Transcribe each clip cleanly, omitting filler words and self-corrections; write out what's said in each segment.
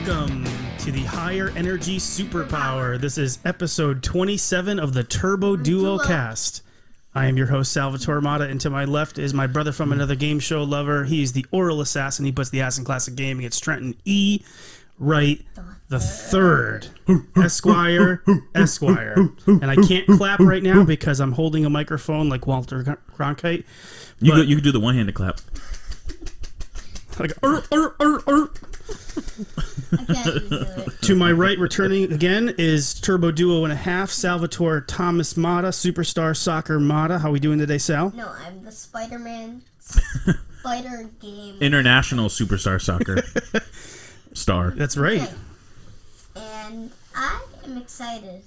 Welcome to the Higher Energy Superpower. This is episode 27 of the Turbo Duo Cast. I am your host, Salvatore Mata, and to my left is my brother from another game show lover. He's the oral assassin. He puts the ass in classic gaming. It's Trenton E. Wright the third, Esquire. And I can't clap right now because I'm holding a microphone like Walter Cronkite. You can do the one-handed clap. Like, To my right, returning again, is Turbo Duo and a half, Salvatore Thomas Mata, Superstar Soccer Mata. How we doing today, Sal? No, I'm the Spider-Man Spider Game. International Superstar Soccer star. That's right. Okay. And I am excited.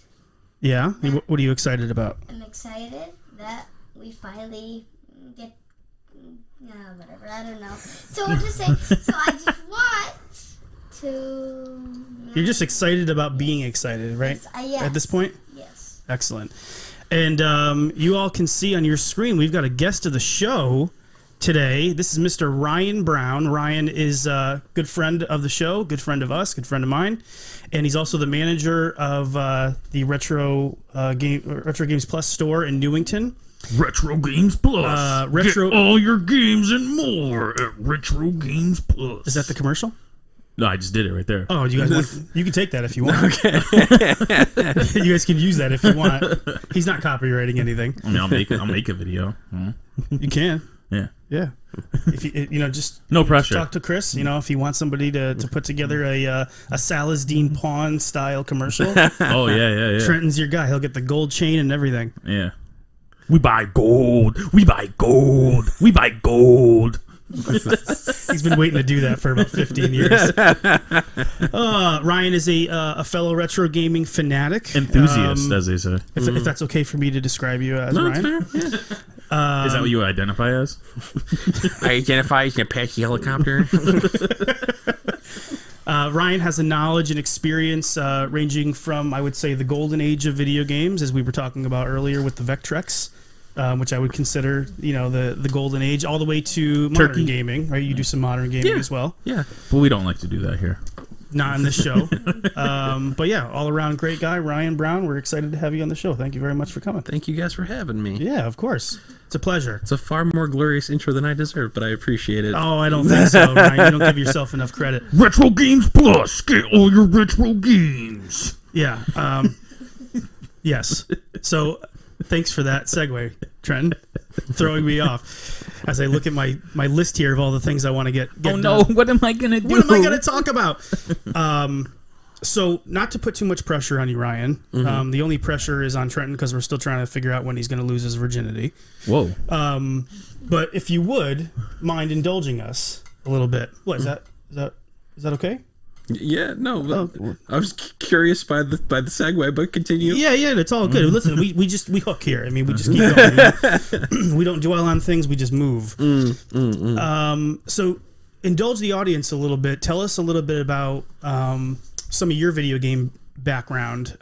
Yeah? What are you excited about? I'm excited that we finally get... whatever, I don't know. So I'll just say, so I just want to... You're just excited about being excited, right? Yes. At this point? Yes. Excellent. And you all can see on your screen, we've got a guest of the show today. This is Mr. Ryan Brown. Ryan is a good friend of the show, good friend of us, good friend of mine. And he's also the manager of the Retro Games Plus store in Newington. Retro Games Plus. Get all your games and more at Retro Games Plus. Is that the commercial? No, I just did it right there. Oh, you guys want, you can take that if you want. Okay. You guys can use that if you want. He's not copywriting anything. I mean, I'll make a video. You can. Yeah. Yeah. If you just no pressure. Talk to Chris. If you want somebody to put together a Salasdine Pawn style commercial. Oh yeah. Trenton's your guy. He'll get the gold chain and everything. Yeah. We buy gold. We buy gold. We buy gold. He's been waiting to do that for about 15 years. Ryan is a fellow retro gaming fanatic. Enthusiast, as they say. If that's okay for me to describe you as, no, Ryan. It's fair. Yeah. Is that what you identify as? I identify as an Apache helicopter. Ryan has a knowledge and experience ranging from, I would say, the golden age of video games, as we were talking about earlier with the Vectrex, which I would consider, the golden age, all the way to modern gaming. Right? You do some modern gaming as well. Yeah, but we don't like to do that here. Not in this show. But yeah, all around great guy, Ryan Brown. We're excited to have you on the show. Thank you very much for coming. Thank you guys for having me. Yeah, of course. It's a pleasure. It's a far more glorious intro than I deserve, but I appreciate it. Oh, I don't think so, Ryan. You don't give yourself enough credit. Retro Games Plus. Get all your retro games. Yeah. Yes. So thanks for that segue, Trent. Throwing me off as I look at my list here of all the things I want to get oh no, done. what am I going to do? What am I going to talk about? So not to put too much pressure on you, Ryan. The only pressure is on Trenton because we're still trying to figure out when he's going to lose his virginity. Whoa. But if you would mind indulging us a little bit. What is that? Is that okay? Yeah, no. I was curious by the segue, but continue. Yeah, it's all good. Listen, we hook here. I mean, we just keep going. We don't dwell on things. We just move. So indulge the audience a little bit. Tell us a little bit about some of your video game background.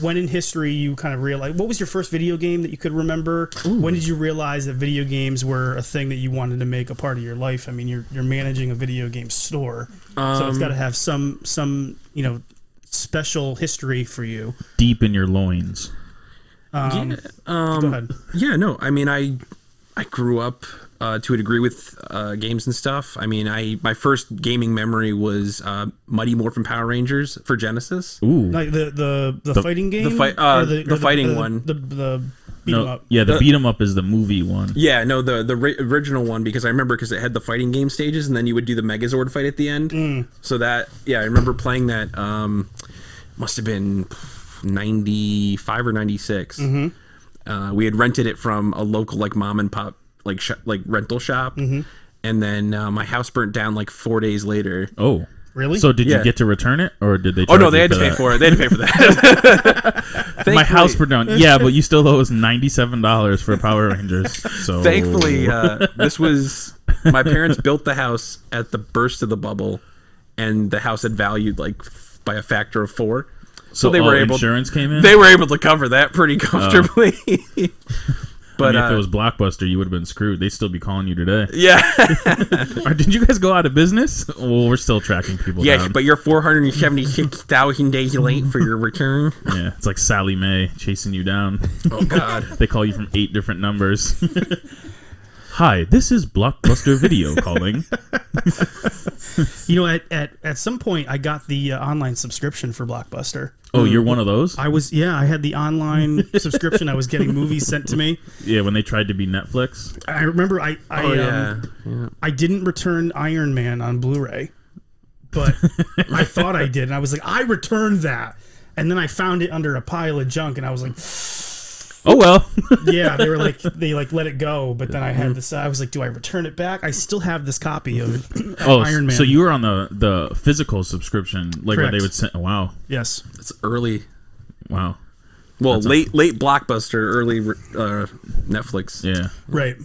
When in history you kind of realized, what was your first video game that you could remember? Ooh. When did you realize that video games were a thing that you wanted to make a part of your life? I mean, you're managing a video game store, so it's got to have some special history for you. Deep in your loins. Go ahead. Yeah, no, I mean, I grew up to a degree with games and stuff. I mean, my first gaming memory was Mighty Morphin Power Rangers for Genesis. Ooh, like the fighting game, the fighting one. The beat 'em up. Yeah, the beat 'em up is the movie one. Yeah, no, the original one, because I remember it had the fighting game stages, and then you would do the Megazord fight at the end. So that, yeah, I remember playing that. Must have been 95 or 96. We had rented it from a local mom and pop rental shop, and then my house burnt down 4 days later. Oh, really? So did you get to return it, or did they? Oh no, they had to pay for it. They had to pay for that. My house burnt down. Yeah, but you still owe us $97 for Power Rangers. So thankfully, this was my parents built the house at the burst of the bubble, and the house had valued by a factor of 4. So they were able. Insurance came in. They were able to cover that pretty comfortably. But I mean, if it was Blockbuster, you would have been screwed. They'd still be calling you today. Yeah. Or did you guys go out of business? Well, we're still tracking people Yes, down. but you're 476,000 days late for your return. Yeah, it's like Sally Mae chasing you down. Oh, God. They call you from 8 different numbers. Hi, this is Blockbuster Video calling. You know, at some point, I got the online subscription for Blockbuster. Oh, you're one of those? I had the online subscription. I was getting movies sent to me. Yeah, when they tried to be Netflix. I remember I Yeah. didn't return Iron Man on Blu-ray, but I thought I did, and I was like, I returned that, and then I found it under a pile of junk, and I was like, Oh, well. yeah, they let it go, but then I had this. I was like, do I return it back? I still have this copy of Iron Man. So you were on the physical subscription, like where they would send. Oh, wow. Yes. It's early. Wow. Well, late Blockbuster, early Netflix. Yeah. Right.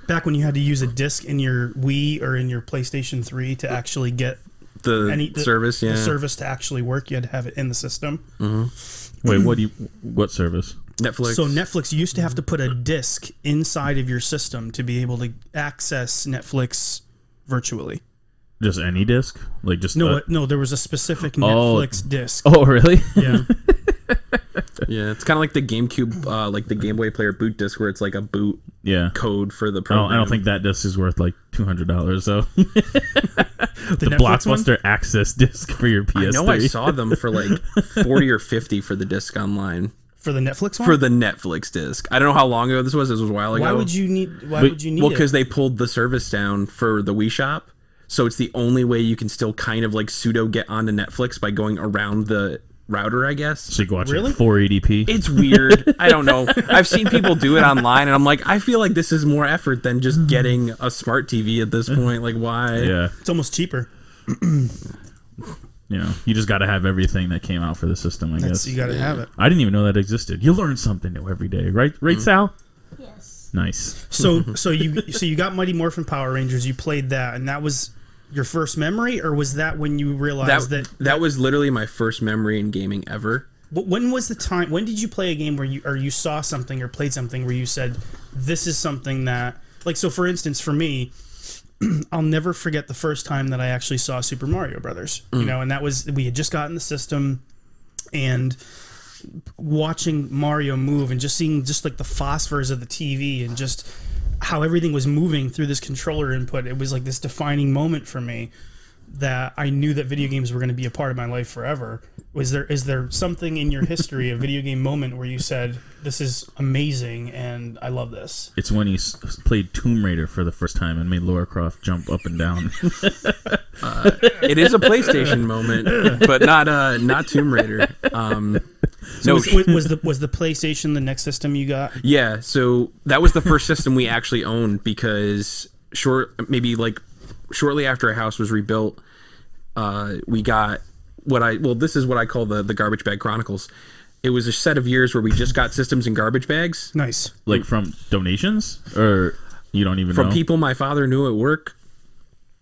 Back when you had to use a disc in your Wii or in your PlayStation 3 to actually get The service, yeah. the service to actually work, you had to have it in the system. Wait, what service? Netflix. So Netflix, you used to have to put a disc inside of your system to be able to access Netflix virtually. Just any disc? Like just No, there was a specific Netflix disc. Oh, really? Yeah. Yeah, it's kind of like the GameCube, like the Game Boy Player boot disc, where it's like a boot code for the program. I don't think that disc is worth like $200, though. the Netflix Blockbuster access disc for your PS3. I know I saw them for like 40 or 50 for the disc online. For the Netflix one? For the Netflix disc. I don't know how long ago this was. This was a while ago. Why would you need Well, it? because they pulled the service down for the Wii Shop. So it's the only way you can still kind of like pseudo get onto Netflix by going around the router, I guess. So you can watch Really? it 480p. It's weird. I don't know. I've seen people do it online, and I'm like, I feel like this is more effort than just getting a smart TV at this point. Like, why? Yeah. It's almost cheaper. You know, you just got to have everything that came out for the system, I guess. You got to have it. I didn't even know that existed. You learn something new every day, right? Right, Sal? Yes. Nice. So you got Mighty Morphin Power Rangers. You played that, and that was your first memory, or was that when you realized that was literally my first memory in gaming ever? When was the time? When did you play a game where you saw something or played something where you said, "This is something that," like, so for instance, for me, I'll never forget the first time that I actually saw Super Mario Brothers. You know, and that was, we had just gotten the system, and watching Mario move and just seeing just like the phosphors of the TV and just how everything was moving through this controller input. It was like this defining moment for me that I knew that video games were going to be a part of my life forever. Is there something in your history, a video game moment where you said, this is amazing and I love this? It's when he played Tomb Raider for the first time and made Lara Croft jump up and down. It is a PlayStation moment, but not Tomb Raider. So was the PlayStation the next system you got? Yeah, so that was the first system we actually owned, because shortly after our house was rebuilt, we got this is what I call the Garbage Bag Chronicles. It was a set of years where we just got systems in garbage bags. Nice. Like from donations? Or you don't even know? From people my father knew at work.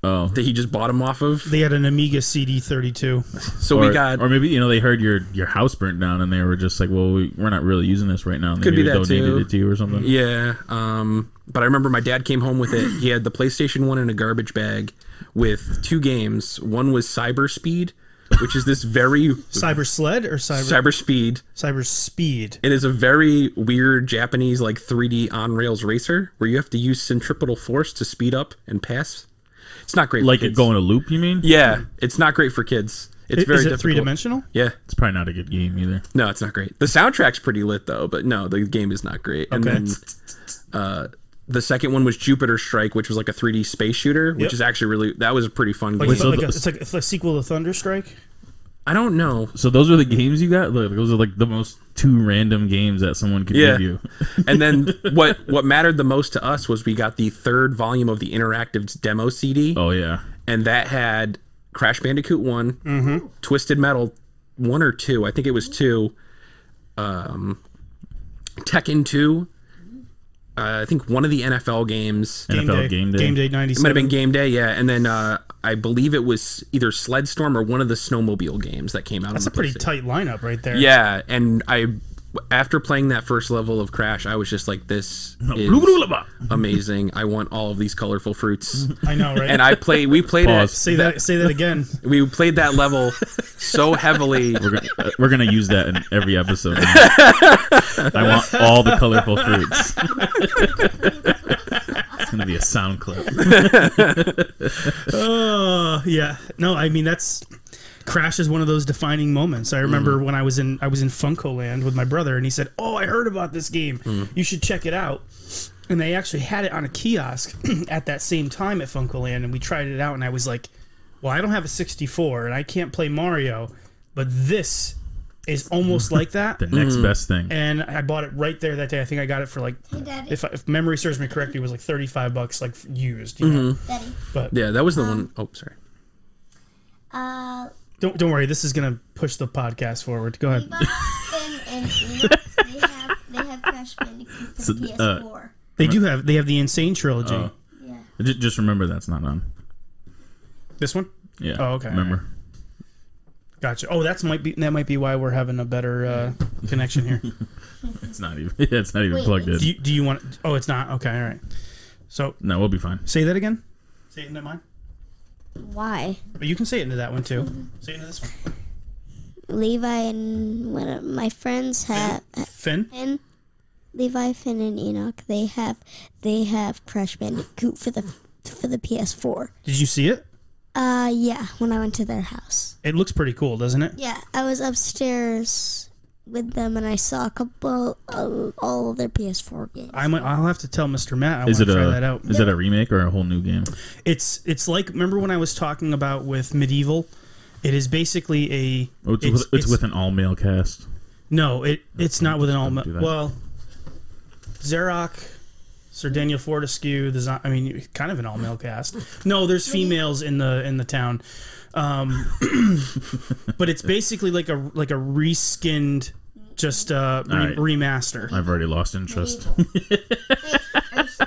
Oh. That he just bought them off of. They had an Amiga CD32. So we got... Or maybe, they heard your house burnt down and they were just like, well, we're not really using this right now. And could be that donated too. it to you or something. Yeah. But I remember my dad came home with it. He had the PlayStation 1 in a garbage bag with 2 games. One was Cyber Speed, which is this very... Cyber Sled or Cyber Speed. Cyber Speed. It is a very weird Japanese, like, 3D on-rails racer where you have to use centripetal force to speed up and pass. It's not great for kids. Like it going a loop, you mean? Yeah. It's not great for kids. It's very difficult. Is it three-dimensional? Yeah. It's probably not a good game either. No, it's not great. The soundtrack's pretty lit, though, but no, the game is not great. And then the second one was Jupiter Strike, which was like a 3D space shooter, which is actually that was a pretty fun game. It's like a sequel to Thunder Strike? I don't know. So those are the games you got? Like, those are like the most 2 random games that someone could give you. And then what mattered the most to us was we got the 3rd volume of the interactive demo CD. Oh, yeah. And that had Crash Bandicoot 1, Twisted Metal 1 or 2. I think it was 2. Tekken 2. I think one of the NFL games. NFL Game Day. Game Day 97. It might have been Game Day, yeah. And then I believe it was either Sledstorm or one of the snowmobile games that came out. That's a pretty tight lineup right there. Yeah, and I after playing that first level of Crash, I was just like, this is amazing. I want all of these colorful fruits. I know, right? And we played Pause. it. Say that again. We played that level so heavily. We're gonna use that in every episode. I want all the colorful fruits. It's gonna be a sound clip. Oh yeah. No, I mean Crash is one of those defining moments. I remember when I was in Funko Land with my brother, and he said, "Oh, I heard about this game. You should check it out." And they actually had it on a kiosk at that same time at Funko Land, and we tried it out. And I was like, "Well, I don't have a 64, and I can't play Mario, but this is almost like that." The next best thing. And I bought it right there that day. I think I got it for like, if memory serves me correctly, it was like $35, like used. You know? Daddy. But Yeah, that was the one. Oh, sorry. don't worry. This is gonna push the podcast forward. Go ahead. And Enoch, they have Crash Bandicoot for the PS4. They have the Insane trilogy. Yeah. Just remember that's not on. This one? Yeah. Oh, okay. Remember. Gotcha. Oh, that might be why we're having a better connection here. It's not even plugged in. Do you want? Oh, it's not. Okay, all right. So No, we'll be fine. say that again. Say it into mine. Why? But you can say it into that one too. Say it into this one. Levi and one of my friends have Finn. Levi, Finn, and Enoch. They have Crash Bandicoot for the PS4. Did you see it? Yeah, when I went to their house. It looks pretty cool, doesn't it? Yeah, I was upstairs with them, and I saw a couple of all of their PS4 games. I'll have to tell Mr. Matt. I want Is to it try that out. Is it a remake or a whole new game? It's like, remember when I was talking about with Medieval? It is basically a. It's with an all male cast. No, it's not with an all. do that. Well, Zarok, Sir Daniel Fortescue. Kind of an all male cast. No, there's females in the town, but it's basically like a reskinned, just remaster. I've already lost interest.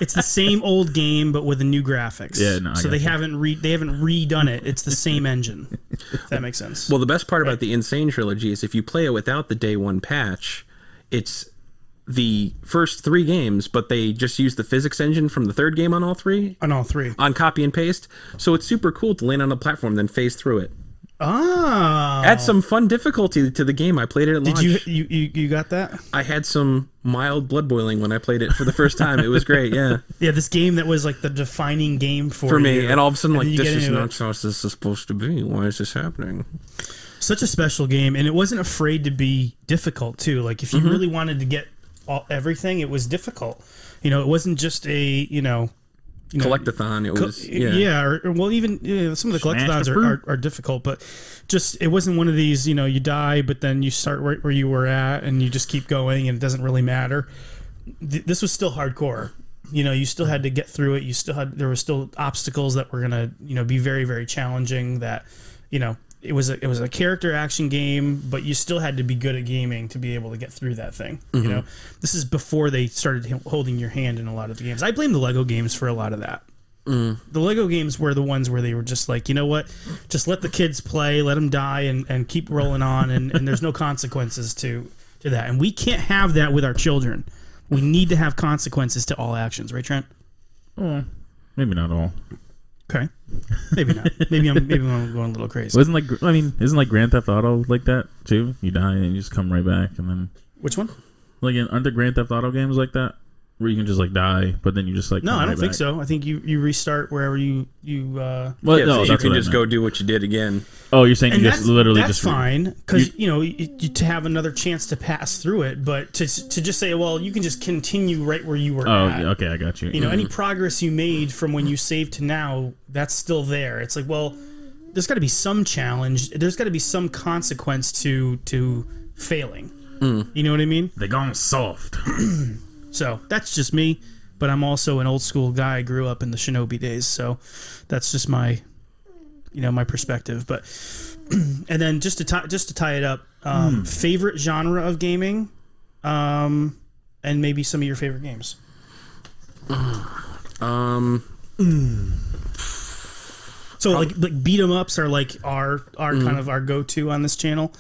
It's the same old game, but with the new graphics. Yeah, no, so they haven't redone it. It's the same engine. If that makes sense. Well, the best part about the Insane trilogy is if you play it without the day one patch, it's the first 3 games, but they just use the physics engine from the third game on all 3. On all 3. On copy and paste. So it's super cool to land on a platform, then phase through it. Oh. Add some fun difficulty to the game. I played it at launch. Did you got that? I had some mild blood boiling when I played it for the first time. It was great, yeah. Yeah, this game that was like the defining game for me. you. And all of a sudden, And like, then you this get is into not it. how this is supposed to be. Why is this happening? Such a special game, and it wasn't afraid to be difficult too. Like if you really wanted to get everything, it was difficult. It wasn't just a Collectathon. It was even some of the collectathons are difficult, but just it wasn't one of these. You die, but then you start right where you were at, and you just keep going, and it doesn't really matter. This was still hardcore. You still had to get through it. There were still obstacles that were gonna be very, very challenging. That it was a character action game, but you still had to be good at gaming to be able to get through that thing. This is before they started holding your hand in a lot of the games. I blame the Lego games for a lot of that. The Lego games were the ones where they were just like, you know what, just let the kids play, let them die, and keep rolling on, and there's no consequences to that. And we can't have that with our children. We need to have consequences to all actions, right, Trent? Oh, maybe not all. Okay, maybe not. Maybe I'm going a little crazy. Isn't like Grand Theft Auto like that too? You die and you just come right back, and then Which one? aren't the Grand Theft Auto games like that, where you can just like die, but then you just like No, come I don't right think back? so. I think you restart wherever you. Well, Yeah, no, so you that's can what I just meant. go do what you did again. Oh, you're saying And you just literally that's just fine because to have another chance to pass through it, but to just say, well, you can just continue right where you were Oh, at. yeah, okay, I got you. Any progress you made from when you saved to now, that's still there. It's like, well, there's got to be some challenge. There's got to be some consequence to failing. You know what I mean? They gone soft. So that's just me, but I'm also an old school guy. I grew up in the Shinobi days, so that's just my my perspective. But and then just to tie it up, favorite genre of gaming, and maybe some of your favorite games. So like beat 'em ups are like our kind of our go to on this channel.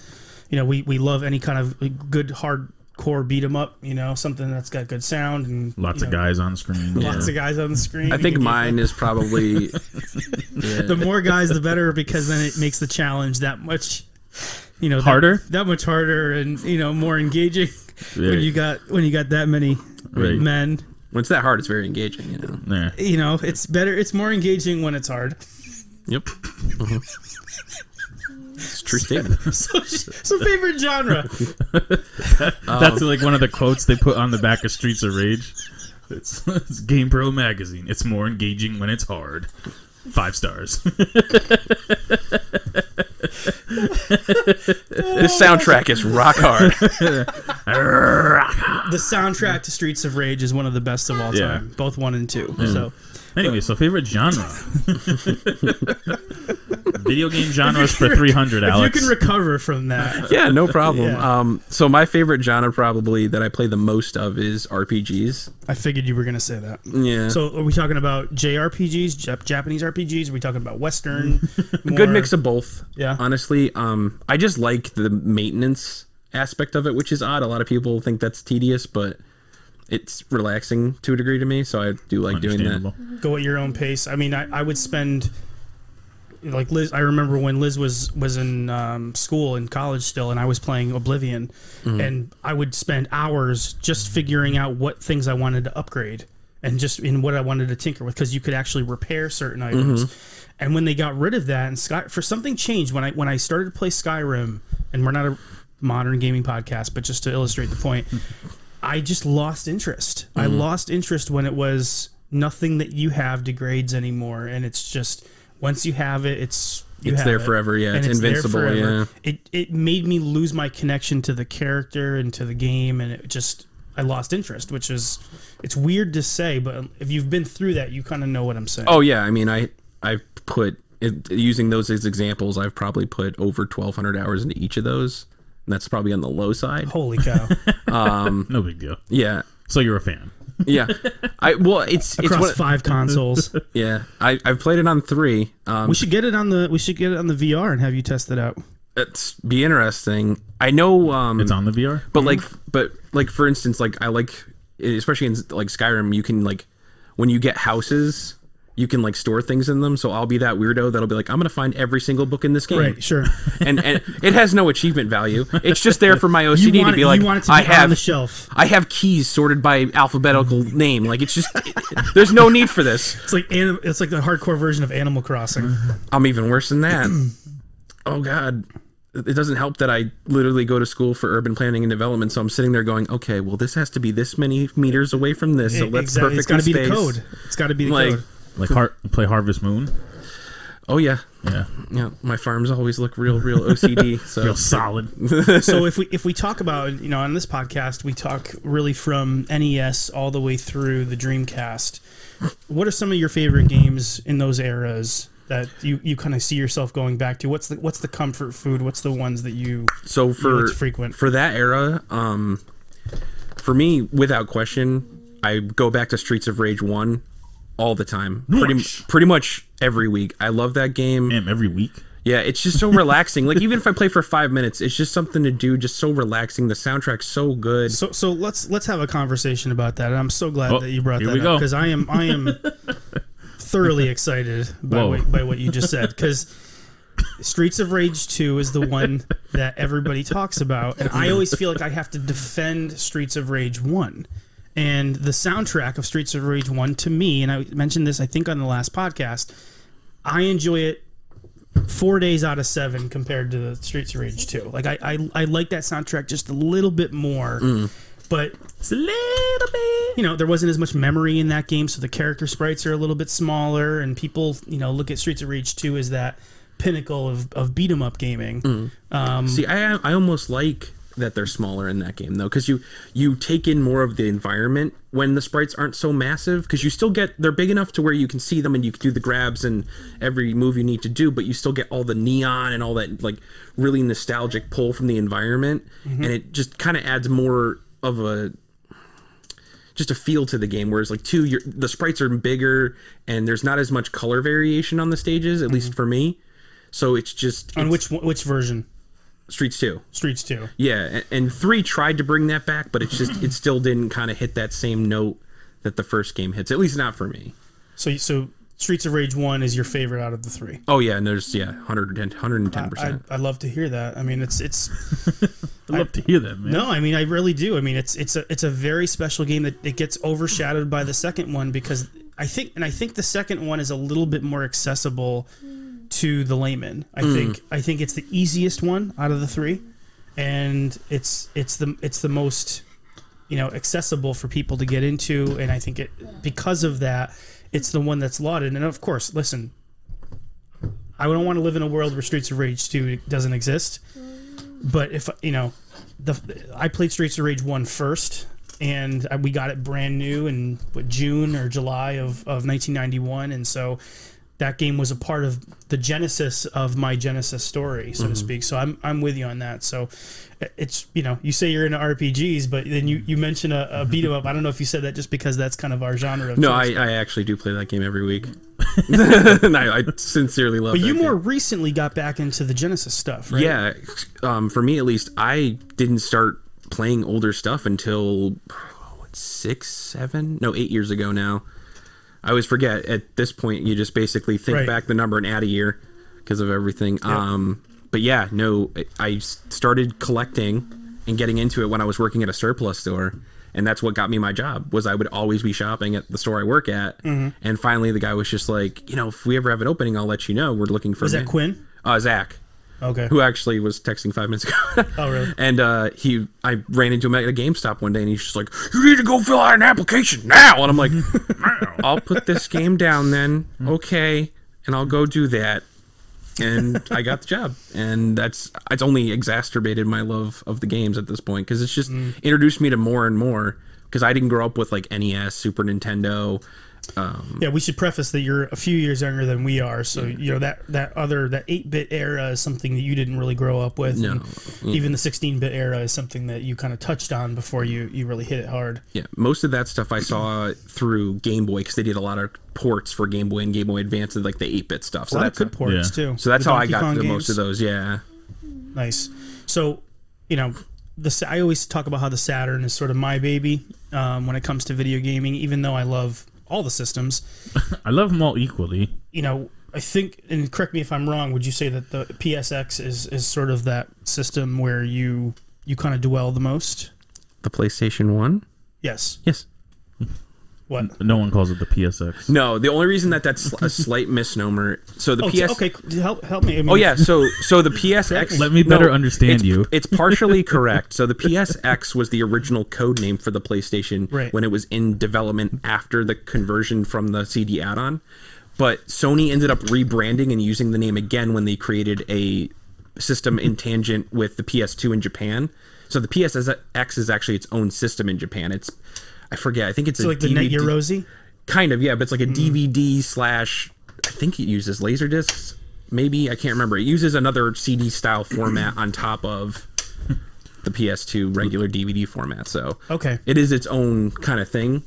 We love any kind of good hard core beat 'em up, something that's got good sound and Lots of guys on screen. Lots of guys on the screen. I think mine is probably the more guys, the better, because then it makes the challenge that much, harder. That much harder, and more engaging when you got that many men. When it's that hard, it's very engaging. Yeah. It's better. It's more engaging when it's hard. Yep. It's a true statement. So favorite genre. That's like one of the quotes they put on the back of Streets of Rage. It's GamePro magazine. It's more engaging when it's hard. 5 stars. This soundtrack is rock hard. The soundtrack to Streets of Rage is one of the best of all time, both 1 and 2. So anyway, so favorite genre. Video game genres for 300, Alex. If you can recover from that. Yeah, no problem. Yeah. So my favorite genre probably that I play the most of is RPGs. I figured you were going to say that. Yeah. So are we talking about JRPGs, Japanese RPGs? Are we talking about Western? Good mix of both. Yeah. Honestly, I just like the maintenance aspect of it, which is odd. A lot of people think that's tedious, but it's relaxing to a degree to me, so I do like doing that. Go at your own pace. I mean, I would spend... Like Liz, I remember when Liz was in school in college still, and I was playing Oblivion, and I would spend hours just figuring out what things I wanted to upgrade and just in what I wanted to tinker with, because you could actually repair certain items. And when they got rid of that, and for something changed when I started to play Skyrim, and we're not a modern gaming podcast, but just to illustrate the point, I just lost interest. I lost interest when it was nothing that you have degrades anymore, and it's just. Once you have it, it's there forever. Yeah, it's invincible. Yeah, it made me lose my connection to the character and to the game, and I lost interest, which is it's weird to say, but if you've been through that, you kind of know what I'm saying. Oh yeah, I mean, I've put using those as examples. I've probably put over 1,200 hours into each of those. And that's probably on the low side. Holy cow! No big deal. Yeah. So you're a fan. Yeah, it's across 5 consoles. Yeah, I've played it on 3. We should get it on the VR and have you test it out. It's be interesting. I know it's on the VR, but like for instance, like I like especially in like Skyrim, you can like when you get houses, you can like store things in them. So I'll be that weirdo that'll be like, I'm gonna find every single book in this game. Right, sure. and it has no achievement value. It's just there for my OCD to be like, I have on the shelf. I have keys sorted by alphabetical name. Like it's just there's no need for this. It's like the hardcore version of Animal Crossing. I'm even worse than that. Oh God. It doesn't help that I literally go to school for urban planning and development, so I'm sitting there going, okay, well, this has to be this many meters away from this, so let's perfect It's got to be space. the code. It's got to be the code. Like play Harvest Moon. Oh yeah. Yeah. My farms always look real OCD. So real solid. So if we talk about on this podcast, we talk really from NES all the way through the Dreamcast. What are some of your favorite games in those eras that you kind of see yourself going back to? What's the comfort food? What's the ones that you frequent for that era? For me, without question, I go back to Streets of Rage 1 all the time. Pretty much every week. I love that game. Damn, every week? Yeah, it's just so relaxing. Like even if I play for 5 minutes, it's just something to do, just so relaxing. The soundtrack's so good. So let's have a conversation about that. And I'm so glad that you brought that up, because I am thoroughly excited by what you just said, because Streets of Rage 2 is the one that everybody talks about, and I always feel like I have to defend Streets of Rage 1. And the soundtrack of Streets of Rage 1, to me, and I mentioned this I think on the last podcast, I enjoy it 4 days out of 7 compared to the Streets of Rage 2. Like I like that soundtrack just a little bit more, but it's a little bit. There wasn't as much memory in that game, so the character sprites are a little bit smaller, and people look at Streets of Rage 2 as that pinnacle of beat 'em up gaming. See, I almost like that they're smaller in that game though, because you take in more of the environment when the sprites aren't so massive, because you still they're big enough to where you can see them and you can do the grabs and every move you need to do, but you still get all the neon and all that like really nostalgic pull from the environment, and it just kind of adds more of a feel to the game, whereas like 2 the sprites are bigger and there's not as much color variation on the stages, at least for me. So it's just on which version? Streets 2. Streets 2. Yeah, and 3 tried to bring that back, but it still didn't kind of hit that same note that the first game hits. At least not for me. So Streets of Rage 1 is your favorite out of the 3. Oh yeah, and there's 110%. I'd love to hear that. I mean, it's I'd love to hear that, man. No, I mean, I really do. I mean, it's a very special game that it gets overshadowed by the second one because I think the second one is a little bit more accessible to the layman. I think it's the easiest one out of the 3, and it's the most accessible for people to get into, and I think because of that, it's the one that's lauded. And of course, listen, I don't want to live in a world where Streets of Rage 2 doesn't exist, but if I played Streets of Rage 1 first, and we got it brand new in June or July of 1991, and so that game was a part of the genesis of my Genesis story, so to speak. So I'm with you on that. So it's you say you're into RPGs, but then you mention a beat 'em up. I don't know if you said that just because that's kind of our genre of No, choice. I actually do play that game every week. And I sincerely love it. But you more recently got back into the Genesis stuff, right? Yeah, for me at least, I didn't start playing older stuff until 8 years ago now. I always forget. At this point, you just basically think back the number and add a year because of everything. Yep. But yeah, no, I started collecting and getting into it when I was working at a surplus store, and that's what got me my job. Was I would always be shopping at the store I work at, and finally the guy was just like, if we ever have an opening, I'll let you know. We're looking for. Was that Quinn? Zach. Okay. Who actually was texting 5 minutes ago. Oh, really? And I ran into him at a GameStop one day, and he's just like, "You need to go fill out an application now." And I'm like, "I'll put this game down then, okay, and I'll go do that." And I got the job, and it's only exacerbated my love of the games at this point because it's just introduced me to more and more. Because I didn't grow up with like NES, Super Nintendo. Yeah, we should preface that you're a few years younger than we are, so that 8-bit era is something that you didn't really grow up with. No, and even the 16-bit era is something that you kind of touched on before you really hit it hard. Yeah, most of that stuff I saw through Game Boy because they did a lot of ports for Game Boy and Game Boy Advance, like the 8-bit stuff. So that's good ports too. So that's how I got Kong to games. most of those. Yeah. Nice. So I always talk about how the Saturn is sort of my baby when it comes to video gaming, even though I love all the systems. I love them all equally. I think, and correct me if I'm wrong, would you say that the PSX is sort of that system where you kind of dwell the most? The PlayStation 1? Yes. Yes. What? No one calls it the PSX. No, the only reason that's a slight misnomer. So the PS. Okay, help me. I mean, Oh yeah, so the PSX. Let me better understand you. It's partially correct. So the PSX was the original code name for the PlayStation when it was in development after the conversion from the CD add-on. But Sony ended up rebranding and using the name again when they created a system in tangent with the PS2 in Japan. So the PSX is actually its own system in Japan. I forget. I think it's like the Net Yerosi? Kind of, yeah, but it's like a DVD / I think it uses Laserdiscs. Maybe, I can't remember. It uses another CD style format on top of the PS2 regular DVD format. So it is its own kind of thing.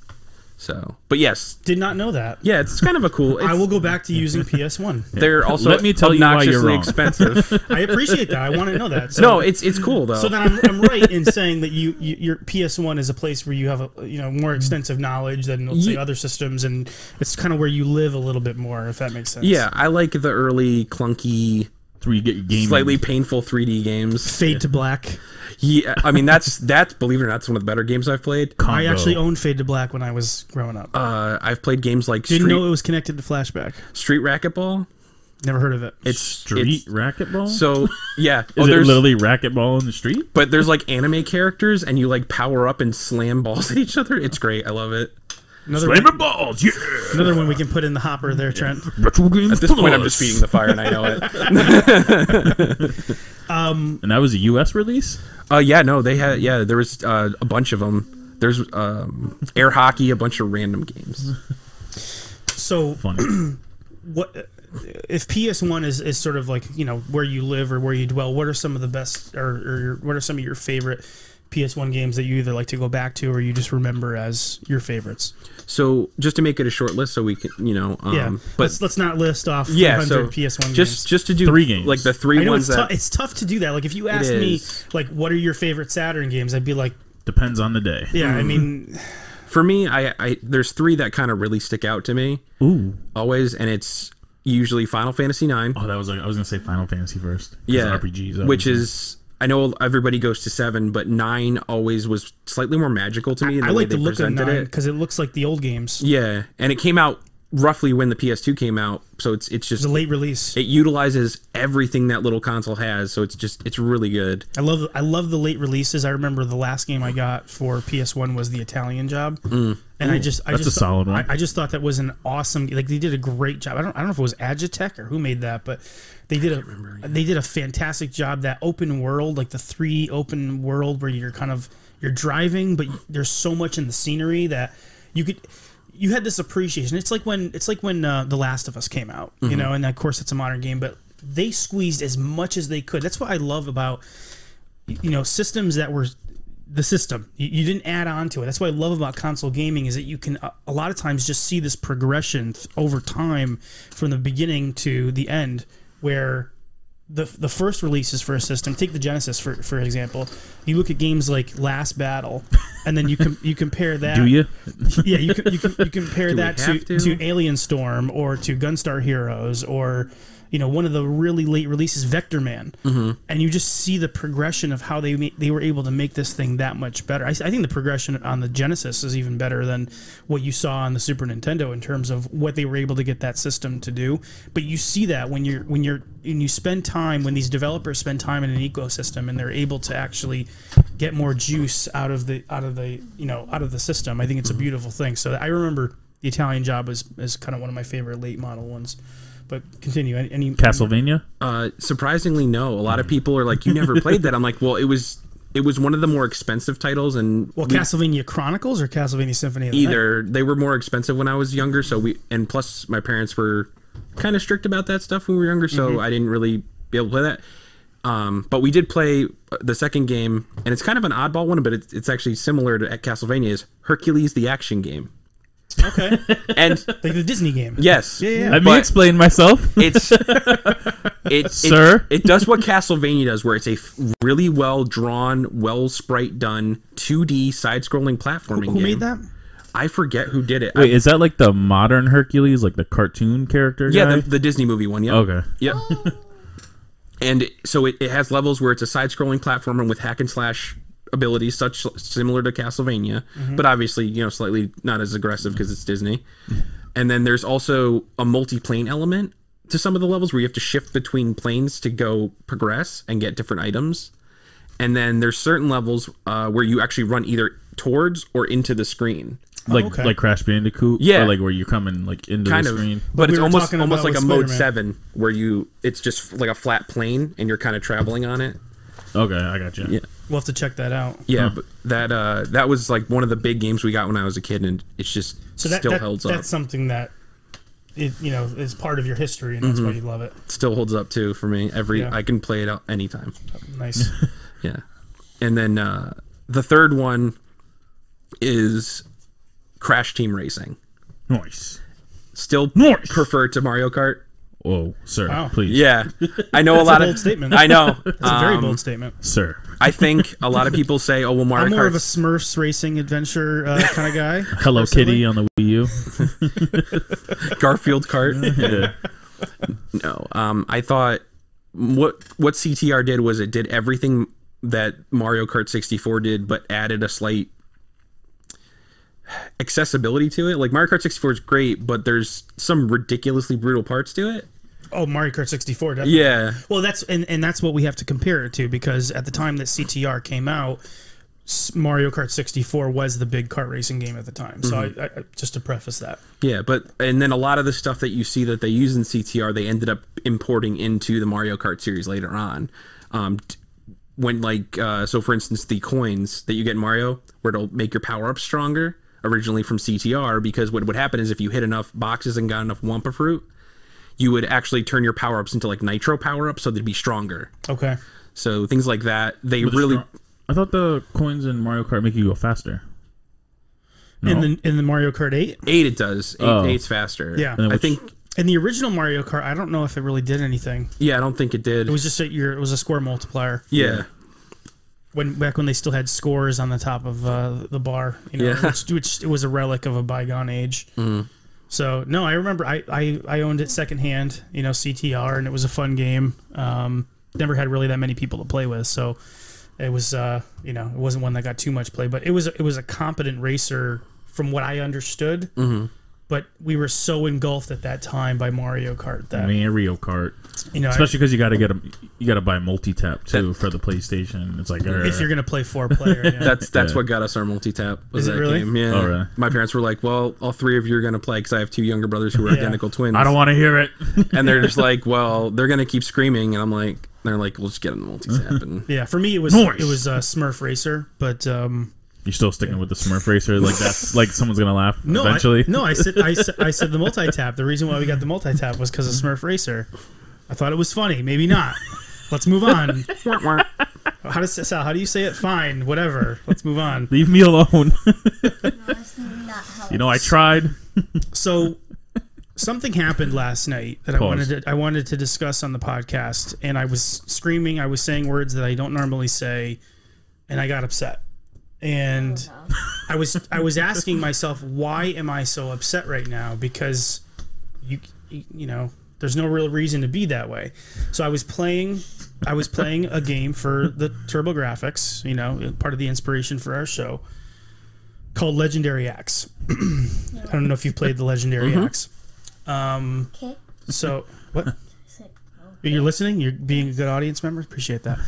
So, but yes, did not know that. Yeah, it's kind of a cool. I will go back to using PS1. They're also let me tell you why you're wrong. Expensive. I appreciate that. I want to know that. So, no, it's cool though. So then I'm right in saying that your PS1 is a place where you have a more extensive knowledge than let's say other systems, and it's kind of where you live a little bit more, if that makes sense. Yeah, I like the early clunky, where you get your games. Slightly painful 3D games. Fade to Black. Yeah, I mean that's believe it or not, that's one of the better games I've played. Combo. I actually owned Fade to Black when I was growing up. I've played games like Didn't know it was connected to Flashback. Street Racquetball. Never heard of it. It's Street Racquetball. So yeah, is it literally racquetball in the street? But there's like anime characters, and you like power up and slam balls at each other. It's great. I love it. Slamming balls, yeah. Another one we can put in the hopper there, Trent. Retro Games At this point, I'm just feeding the fire, and I know it. And that was a U.S. release? Yeah, no, they had. Yeah, there was a bunch of them. There's air hockey, a bunch of random games. So, funny. What if PS1 is sort of like where you live or where you dwell? What are some of the best, or what are some of your favorite PS1 games that you either like to go back to or you just remember as your favorites? So just to make it a short list, so we can, but let's not list off 300 so PS1 games. Just to do 3 games, like the 3 I know ones it's tough to do that. Like if you asked me, like, what are your favorite Saturn games? I'd be like, depends on the day. Yeah, I mean, for me, I there's 3 that kind of really stick out to me. Ooh, always, and it's usually Final Fantasy 9. Oh, that was like I was gonna say Final Fantasy first. Yeah, RPGs, which is. I know everybody goes to 7, but 9 always was slightly more magical to me. I like the look of 9 because it looks like the old games. Yeah, and it came out roughly when the PS2 came out, so it's just it's a late release. It utilizes everything that little console has, so it's really good. I love the late releases. I remember the last game I got for PS1 was the Italian Job, and that's a solid one. I just thought that was an awesome. Like they did a great job. I don't know if it was Agitech or who made that, but they did a fantastic job. That open world, like the 3 open world where you're driving, but there's so much in the scenery that you had this appreciation. It's like when The Last of Us came out, and of course it's a modern game, but they squeezed as much as they could. That's what I love about systems that were the system. You didn't add on to it. That's what I love about console gaming is that you can a lot of times just see this progression over time from the beginning to the end, where the first releases for a system, take the Genesis for example. You look at games like Last Battle, and then you compare that. Do you? Yeah, you compare that to Alien Storm or to Gunstar Heroes or one of the really late releases, Vector Man, and you just see the progression of how they were able to make this thing that much better. I think the progression on the Genesis is even better than what you saw on the Super Nintendo in terms of what they were able to get that system to do. But you see that when you spend time, when these developers spend time in an ecosystem and they're able to actually get more juice out of the system. I think it's a beautiful thing. So I remember the Italian Job is kind of one of my favorite late model ones. But continue. Any Castlevania? Surprisingly, no. A lot of people are like, "You never played that." I'm like, "Well, it was one of the more expensive titles." And Castlevania Chronicles or Castlevania Symphony of the either Night? They were more expensive when I was younger. And plus my parents were kind of strict about that stuff when we were younger, so I didn't really be able to play that. But we did play the second game, and it's kind of an oddball one, but it's actually similar to Castlevania. Is Hercules the action game? Okay. And like the Disney game. Yes. Yeah. Let me explain myself. Sir. It does what Castlevania does, where it's a really well drawn, well sprite done 2D side scrolling platforming game. Who made that? I forget who did it. Wait, is that like the modern Hercules, like the cartoon character? Yeah, guy? the Disney movie one. Yeah. Okay. Yep. And so it has levels where it's a side scrolling platformer with hack and slash abilities, similar to Castlevania, but obviously slightly not as aggressive because it's Disney. And then there's also a multi-plane element to some of the levels where you have to shift between planes to go progress and get different items. And then there's certain levels where you actually run either towards or into the screen, like Crash Bandicoot. Yeah, or like where you're coming like into the screen. But it's almost like a Mode 7 where it's just like a flat plane and you're kind of traveling on it. Okay, I got you. Yeah. We'll have to check that out. Yeah, but that was like one of the big games we got when I was a kid, and it's just still holds up. That's something that is part of your history, and that's why you love it. Still holds up too for me. I can play it out anytime. Nice. Yeah, and then the third one is Crash Team Racing. Nice. Still prefer to Mario Kart. Whoa, sir! Wow. Please. Yeah, I know a bold statement. I know That's a very bold statement, sir. I think a lot of people say, "Oh, well, Mario Kart." I'm more of a Smurfs racing adventure kind of guy. Hello Kitty on the Wii U. Garfield Kart. Yeah. No, I thought what CTR did was it did everything that Mario Kart 64 did, but added a slight accessibility to it. Like Mario Kart 64 is great, but there's some ridiculously brutal parts to it. Oh, Mario Kart 64, definitely. Yeah. Well, that's what we have to compare it to, because at the time that CTR came out, Mario Kart 64 was the big kart racing game at the time. So I just to preface that. Yeah, and then a lot of the stuff that you see that they use in CTR, they ended up importing into the Mario Kart series later on. When so for instance, the coins that you get in Mario, where it'll make your power-ups stronger, originally from CTR, because what would happen is if you hit enough boxes and got enough Wumpa Fruit, you would actually turn your power-ups into like nitro power-ups, so they'd be stronger. Okay. So things like that, they I thought the coins in Mario Kart make you go faster. No? In the Mario Kart 8? 8 it does. 8's faster. Yeah. I think... In the original Mario Kart, I don't know if it really did anything. Yeah, I don't think it did. It was just it was a score multiplier. Yeah. Back when they still had scores on the top of the bar, which it was a relic of a bygone age. Mm. So no, I remember I owned it secondhand, CTR, and it was a fun game. Never had really that many people to play with, so it was it wasn't one that got too much play, but it was a competent racer from what I understood. Mm-hmm. But we were so engulfed at that time by Mario Kart that Mario Kart, especially because you got to buy multi-tap too for the PlayStation. It's like if you're gonna play 4-player. Yeah. That's what got us our multi-tap. Was that really? Game. Yeah. Oh, really? My parents were like, "Well, all 3 of you are gonna play," because I have 2 younger brothers who are identical twins. I don't want to hear it. And they're just like, "Well, they're gonna keep screaming," and I'm like, "They're like, we'll just get them the multi-tap." And yeah, for me it was Smurf Racer, but. You're still sticking with the Smurf Racer, like that's like someone's gonna laugh eventually. I said the multi-tap. The reason why we got the multi-tap was because of Smurf Racer. I thought it was funny. Maybe not. Let's move on. How do you say it? Fine, whatever. Let's move on. Leave me alone. No, that's not how I tried. So something happened last night that I wanted to discuss on the podcast, and I was screaming. I was saying words that I don't normally say, and I got upset. And I was asking myself, why am I so upset right now? Because you there's no real reason to be that way. So I was playing a game for the TurboGrafx, part of the inspiration for our show, called Legendary Axe. I don't know if you've played the Legendary Axe. Okay. So what? You're listening? You're being a good audience member? Appreciate that.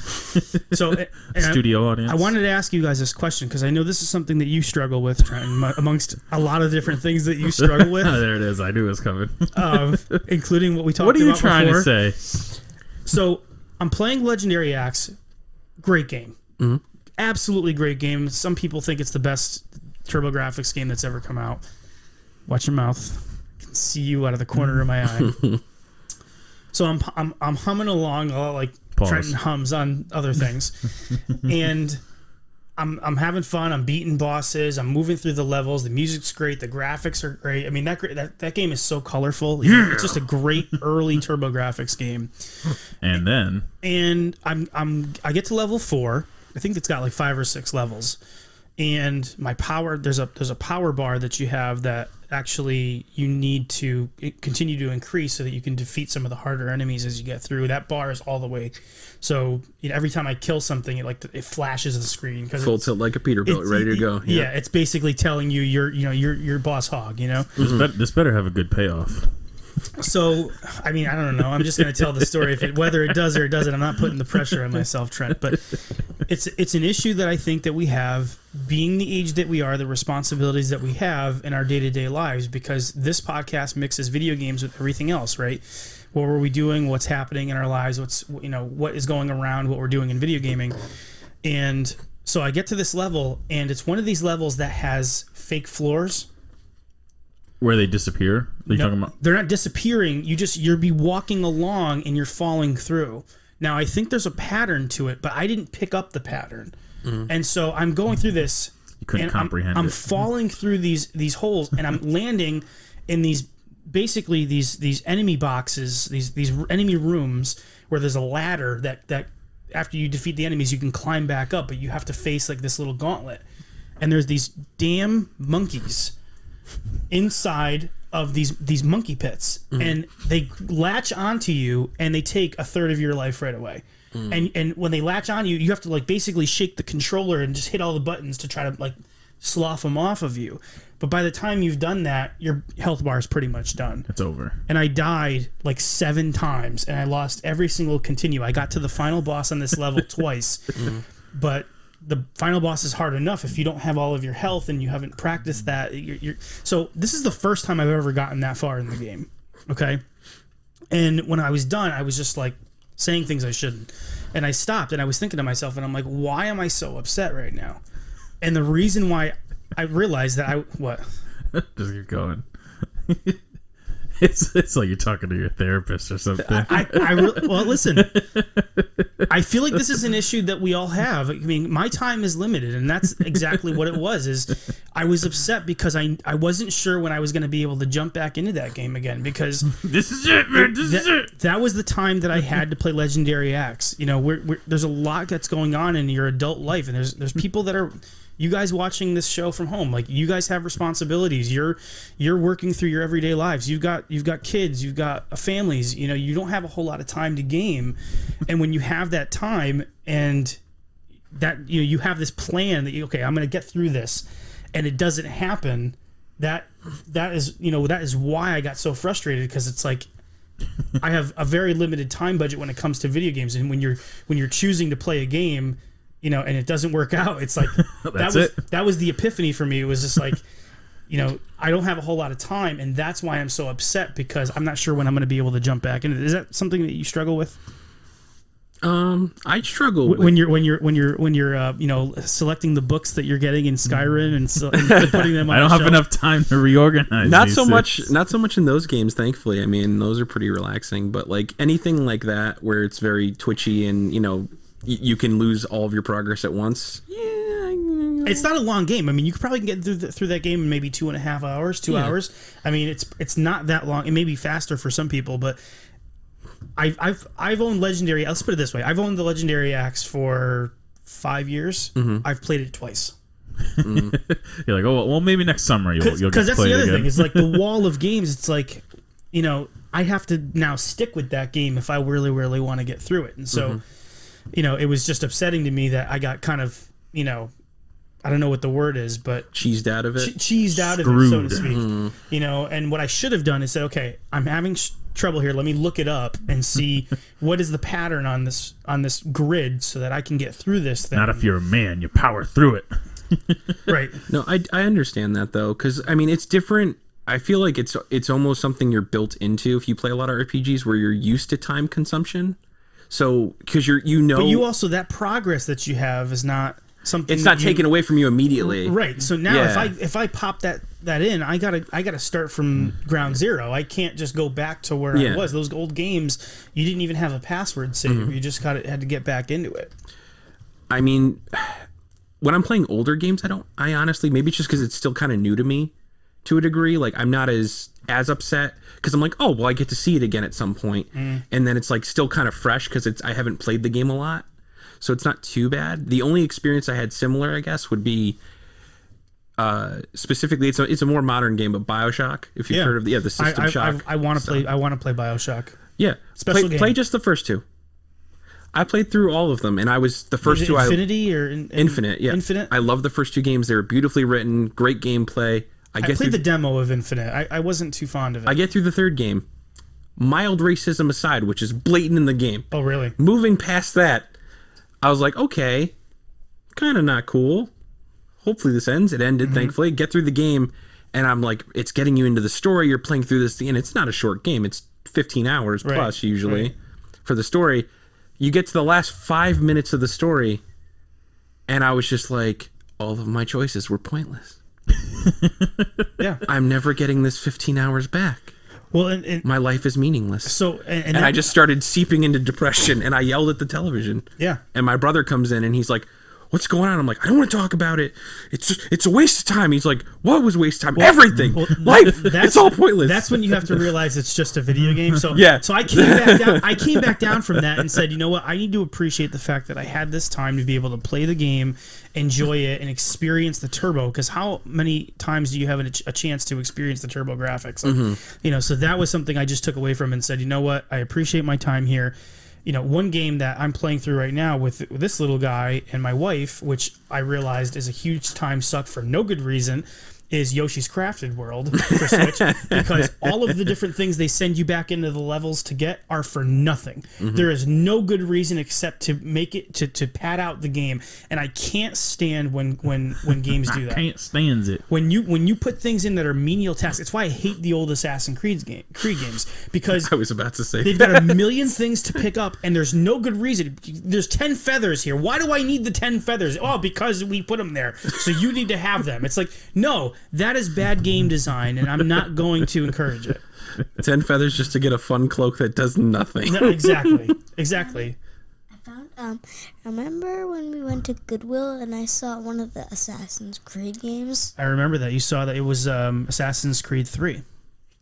So, Studio audience. I wanted to ask you guys this question because I know this is something that you struggle with, Trent, amongst a lot of different things that you struggle with. There it is. I knew it was coming. Including what we talked about. What are you trying before. to say? So, I'm playing Legendary Axe. Great game. Mm-hmm. Absolutely great game. Some people think it's the best TurboGrafx game that's ever come out. Watch your mouth. I can see you out of the corner of my eye. So I'm humming along, like Pause. Trenton hums on other things, and I'm having fun. I'm beating bosses. I'm moving through the levels. The music's great. The graphics are great. I mean that game is so colorful. Yeah. It's just a great early TurboGrafx game. And I get to level 4. I think it's got like 5 or 6 levels. And my power, there's a power bar that you have that actually you need to continue to increase so that you can defeat some of the harder enemies as you get through. That bar is all the way. So every time I kill something, it flashes the screen because full tilt like a Peterbilt, ready to go. Yeah, it's basically telling you you're boss hog. This better have a good payoff. So, I mean, I don't know. I'm just going to tell the story. Whether it does or it doesn't, I'm not putting the pressure on myself, Trent. But it's an issue that I think that we have, being the age that we are, the responsibilities that we have in our day-to-day lives, because this podcast mixes video games with everything else, right? What were we doing? What's happening in our lives? What is going around? What we're doing in video gaming? And so I get to this level, and it's one of these levels that has fake floors. Where they disappear? Talking about? They're not disappearing. You'll be walking along and you're falling through. Now, I think there's a pattern to it, but I didn't pick up the pattern. Mm-hmm. And so I'm going through this. You couldn't comprehend it. I'm falling through these holes, and I'm landing in these enemy boxes, these enemy rooms where there's a ladder that after you defeat the enemies, you can climb back up, but you have to face like this little gauntlet. And there's these damn monkeys inside of these monkey pits, and they latch onto you and they take a third of your life right away. And when they latch on you, you have to like basically shake the controller and just hit all the buttons to try to like slough them off of you. But by the time you've done that, your health bar is pretty much done. It's over. And I died like 7 times, and I lost every single continue. I got to the final boss on this level twice, but the final boss is hard enough if you don't have all of your health and you haven't practiced that. So this is the first time I've ever gotten that far in the game. Okay. And when I was done, I was just like saying things I shouldn't. And I stopped and I was thinking to myself, and I'm like, why am I so upset right now? And the reason why I realized that what? Just keep going. It's like you're talking to your therapist or something. Well, listen. I feel like this is an issue that we all have. I mean, my time is limited, and that's exactly what it was. Is I was upset because I wasn't sure when I was going to be able to jump back into that game again, because This is it, man. This is it. that was the time that I had to play Legendary Axe. You know, there's a lot that's going on in your adult life, and there's people that are. You guys watching this show from home, like, you guys have responsibilities. You're working through your everyday lives. You've got kids. You've got families. You know, you don't have a whole lot of time to game, and when you have that time and that you have this plan that okay, I'm going to get through this, and it doesn't happen. That is why I got so frustrated, because it's like I have a very limited time budget when it comes to video games, and when you're choosing to play a game. You know, and it doesn't work out. It's like that was the epiphany for me. It was just like, I don't have a whole lot of time, and that's why I'm so upset, because I'm not sure when I'm going to be able to jump back into it. Is that something that you struggle with? I struggle when you're selecting the books that you're getting in Skyrim and putting them on. I don't have enough time to reorganize. Not so much in those games, thankfully. I mean, those are pretty relaxing, but like anything like that where it's very twitchy and you can lose all of your progress at once. Yeah, it's not a long game. I mean, you could probably get through that game in maybe 2.5 hours, 2 hours. I mean, it's not that long. It may be faster for some people, but I've owned Legendary. Let's put it this way: I've owned the Legendary Axe for 5 years. Mm-hmm. I've played it twice. You're like, oh well, maybe next summer you'll get to play it again. Because that's the other thing. It's like the wall of games. It's like, I have to now stick with that game if I really, really want to get through it, and so. Mm-hmm. It was just upsetting to me that I got kind of, I don't know what the word is, but cheesed out of it, cheesed out of it, so to speak. Mm-hmm. And what I should have done is said, okay, I'm having trouble here. Let me look it up and see what is the pattern on this grid so that I can get through this thing. Not if you're a man, you power through it. Right. No, I understand that though, because I mean it's different. I feel like it's almost something you're built into if you play a lot of RPGs where you're used to time consumption. So, because but you also, that progress that you have is not something. It's not taken away from you immediately, right? So now, if I pop that in, I gotta start from ground zero. I can't just go back to where I was. Those old games, you didn't even have a password save. Mm-hmm. You just had to get back into it. I mean, when I'm playing older games, I honestly, maybe it's just because it's still kind of new to me, to a degree. Like I'm not as upset. Because I'm like, oh, well, I get to see it again at some point. And then it's like still kind of fresh because I haven't played the game a lot. So it's not too bad. The only experience I had similar, I guess, would be specifically, it's a more modern game, but BioShock, if you've heard of the System Shock. I want to play BioShock. Yeah. Special game. Play just the first two. I played through all of them, and I was the first two. Infinity or Infinite, yeah. Infinite? I love the first two games. They were beautifully written, great gameplay. I played the demo of Infinite. I wasn't too fond of it. I get through the third game. Mild racism aside, which is blatant in the game. Oh, really? Moving past that, I was like, okay, kind of not cool. Hopefully this ends. It ended, thankfully. Get through the game, and I'm like, it's getting you into the story. You're playing through this thing, and it's not a short game. It's 15 hours plus, usually, for the story. You get to the last 5 minutes of the story, and I was just like, all of my choices were pointless. Yeah, I'm never getting this 15 hours back. Well, and my life is meaningless. So, and I just started seeping into depression, and I yelled at the television. Yeah, and my brother comes in, and he's like, "What's going on?" I'm like, "I don't want to talk about it. It's a waste of time." He's like, "What was waste of time? Everything, life. It's all pointless." That's when you have to realize it's just a video game. So yeah. So I came back down from that and said, you know what? I need to appreciate the fact that I had this time to be able to play the game, enjoy it, and experience the turbo. Because how many times do you have a chance to experience the turbo graphics? Like, so that was something I just took away from and said, you know what? I appreciate my time here. One game that I'm playing through right now with this little guy and my wife, which I realized is a huge time suck for no good reason, is Yoshi's Crafted World for Switch, because all of the different things they send you back into the levels to get are for nothing. There is no good reason except to make it to pad out the game, and I can't stand when games do that. I can't stand it. When you put things in that are menial tasks. It's why I hate the old Assassin's Creed games, because I was about to say they've got a million things to pick up, and there's no good reason. There's 10 feathers here. Why do I need the 10 feathers? Oh, because we put them there, so you need to have them. It's like, no. That is bad game design, and I'm not going to encourage it. 10 feathers just to get a fun cloak that does nothing. No, exactly. I found. Remember when we went to Goodwill and I saw one of the Assassin's Creed games? I remember that. You saw that it was Assassin's Creed 3.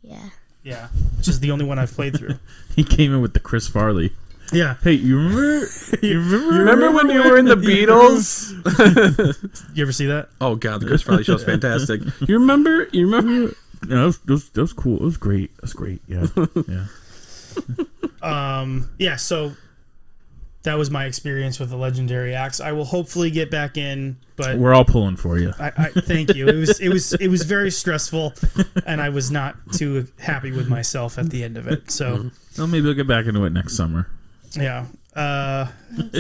Yeah. Yeah, which is the only one I've played through. He came in with the Chris Farley. Yeah. Hey, you remember? You Remember when you were in the Beatles? You ever see that? Oh god, the Chris Farley show's fantastic. You remember? Yeah, that was cool. It was great. It was great. Yeah. Yeah. Yeah, so that was my experience with the Legendary Axe. I will hopefully get back in, but We're all pulling for you. I thank you. It was very stressful, and I was not too happy with myself at the end of it. So, Well, maybe we'll get back into it next summer. yeah,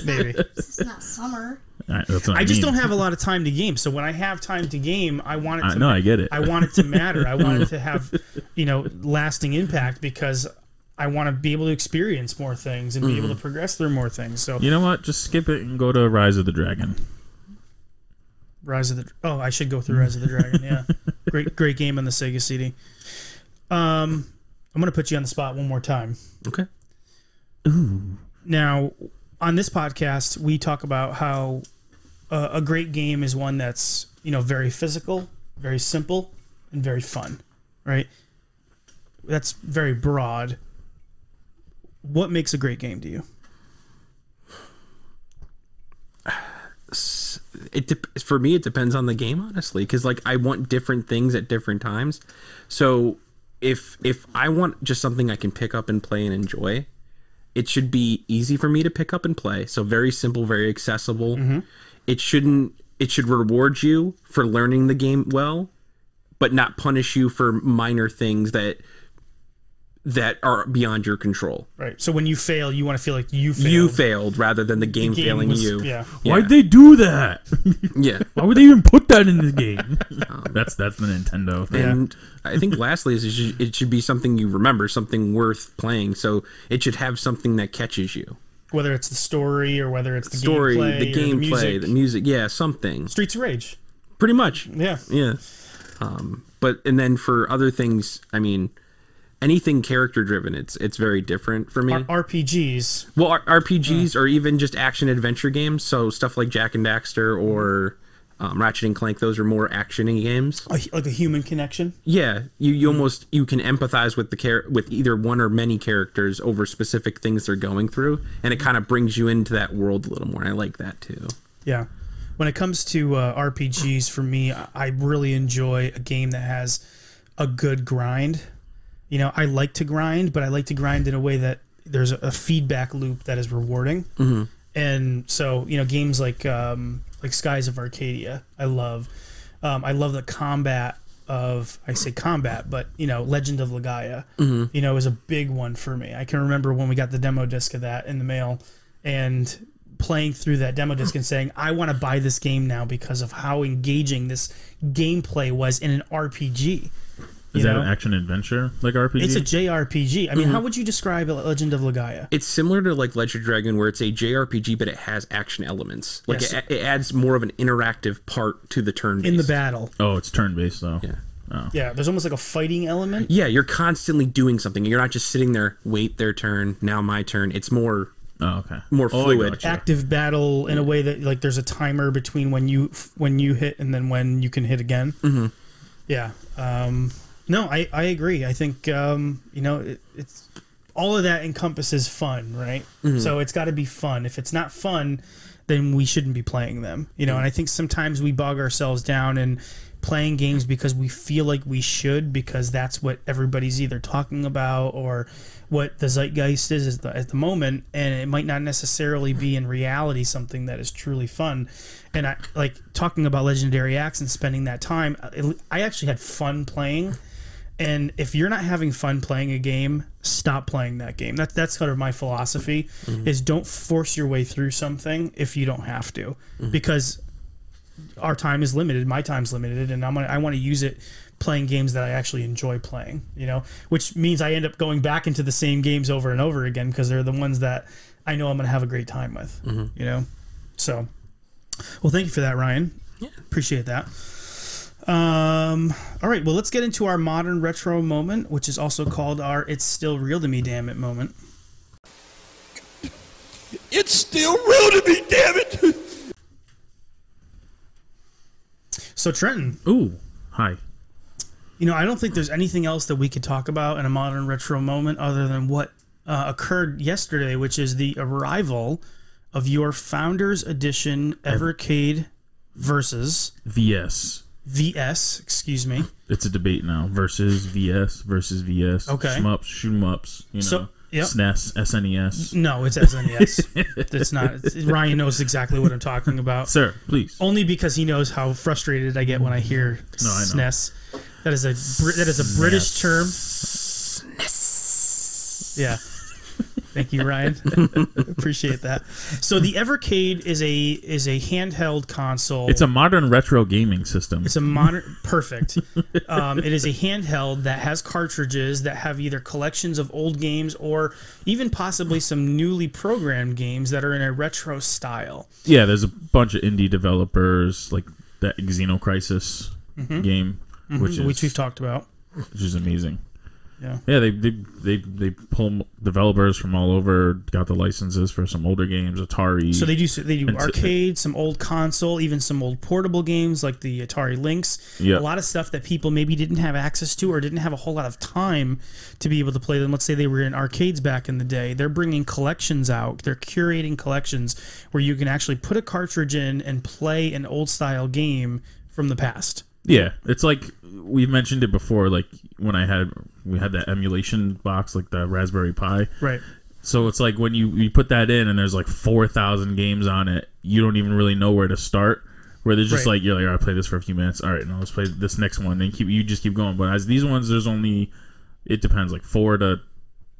maybe. It's not summer. That's what I just mean. don't have a lot of time to game. So when I have time to game, I want it to. No, I get it. I want it to matter. I want it to have, lasting impact because I want to be able to experience more things and be able to progress through more things. So You know what? Just skip it and go to Rise of the Dragon. I should go through Rise of the Dragon. Yeah, great game on the Sega CD. I'm gonna put you on the spot one more time. Okay. Ooh. Now, on this podcast, we talk about how a great game is one that's very physical, very simple, and very fun. Right? That's very broad. What makes a great game to you? For me, it depends on the game, honestly, because I want different things at different times. So if I want just something I can pick up and play and enjoy, it should be easy for me to pick up and play. So very simple, very accessible. It should reward you for learning the game well, but not punish you for minor things that are beyond your control. Right. So when you fail, you want to feel like you failed. You failed rather than the game failing you. Yeah. Why'd they do that? Yeah. Why would they even put that in the game? That's the Nintendo thing. And I think lastly is it should be something you remember, something worth playing. So it should have something that catches you. Whether it's the story or whether it's the Story, gameplay, the gameplay, the music, yeah, something. Streets of Rage. Pretty much. Yeah. Yeah. And then for other things, I mean, anything character driven, it's very different for me. RPGs. Well, RPGs or even just action adventure games. So stuff like Jak and Daxter or Ratchet and Clank. Those are more actiony games. Like a human connection. Yeah, you almost you can empathize with with either one or many characters over specific things they're going through, and it kind of brings you into that world a little more. And I like that too. Yeah. When it comes to RPGs, for me, I really enjoy a game that has a good grind. I like to grind, but I like to grind in a way that there's a feedback loop that is rewarding. And so, games like Skies of Arcadia, I love. I love the combat of, I say combat, but, Legend of Legaia, is a big one for me. I can remember when we got the demo disc of that in the mail and playing through that demo disc and saying, I want to buy this game now because of how engaging this gameplay was in an RPG. Is that an action adventure like RPG? It's a JRPG. I mean, how would you describe Legend of Legaia? It's similar to like Legend of Dragon, where it's a JRPG, but it has action elements. Like Yes. it adds more of an interactive part to the turn. In the battle. Oh, it's turn based though. Yeah. Oh. Yeah, there's almost like a fighting element. Yeah, you're constantly doing something. You're not just sitting there, wait their turn, now my turn. It's more Oh, okay. more Oh, I fluid. gotcha. Active battle in a way that like there's a timer between when you hit and then when you can hit again. Yeah. No, I agree. I think it's all of that encompasses fun, right? So it's got to be fun. If it's not fun, then we shouldn't be playing them. And I think sometimes we bog ourselves down in playing games because we feel like we should, because that's what everybody's either talking about or what the zeitgeist is at the moment, and it might not necessarily be in reality something that is truly fun. And I like talking about Legendary Axe and spending that time. I actually had fun playing. And if you're not having fun playing a game, stop playing that game. That's kind of my philosophy, is don't force your way through something if you don't have to, because our time is limited, my time's limited, and I want to use it playing games that I actually enjoy playing, which means I end up going back into the same games over and over again because they're the ones that I know I'm going to have a great time with, So, well, thank you for that, Ryan. Yeah. Appreciate that. All right, well, let's get into our modern retro moment, which is also called our It's Still Real to Me, Damn It moment. It's still real to me, damn it! So Trenton. Ooh, hi. You know, I don't think there's anything else that we could talk about in a modern retro moment other than what occurred yesterday, which is the arrival of your Founders Edition Evercade versus VS. Excuse me. It's a debate now. Versus VS. Okay. Shmups, shoot 'em ups. You know. So, yep. SNES, SNES. No, it's SNES. It's not. Ryan knows exactly what I'm talking about. Sir, please. Only because he knows how frustrated I get when I hear SNES. That is a British term. SNES. Yeah. Thank you, Ryan. Appreciate that. So the Evercade is a handheld console. It's a modern retro gaming system. It's a modern perfect. It is a handheld that has cartridges that have either collections of old games or even possibly some newly programmed games that are in a retro style. Yeah, there's a bunch of indie developers like that Xenocrisis game, which we've talked about, which is amazing. Yeah, they pull developers from all over. Got the licenses for some older games, Atari. So they do arcade, some old console, even some old portable games like the Atari Lynx. Yeah. A lot of stuff that people maybe didn't have access to or didn't have a whole lot of time to be able to play them. Let's say they were in arcades back in the day. They're bringing collections out. They're curating collections where you can actually put a cartridge in and play an old style game from the past. Yeah, it's like we've mentioned it before. Like when we had that emulation box, like the Raspberry Pi. Right. So it's like when you put that in and there's like 4,000 games on it, you don't even really know where to start. Where there's just like you're like, all right, play this for a few minutes. All right, now let's play this next one, and you just keep going. But as these ones, there's only it depends like 4 to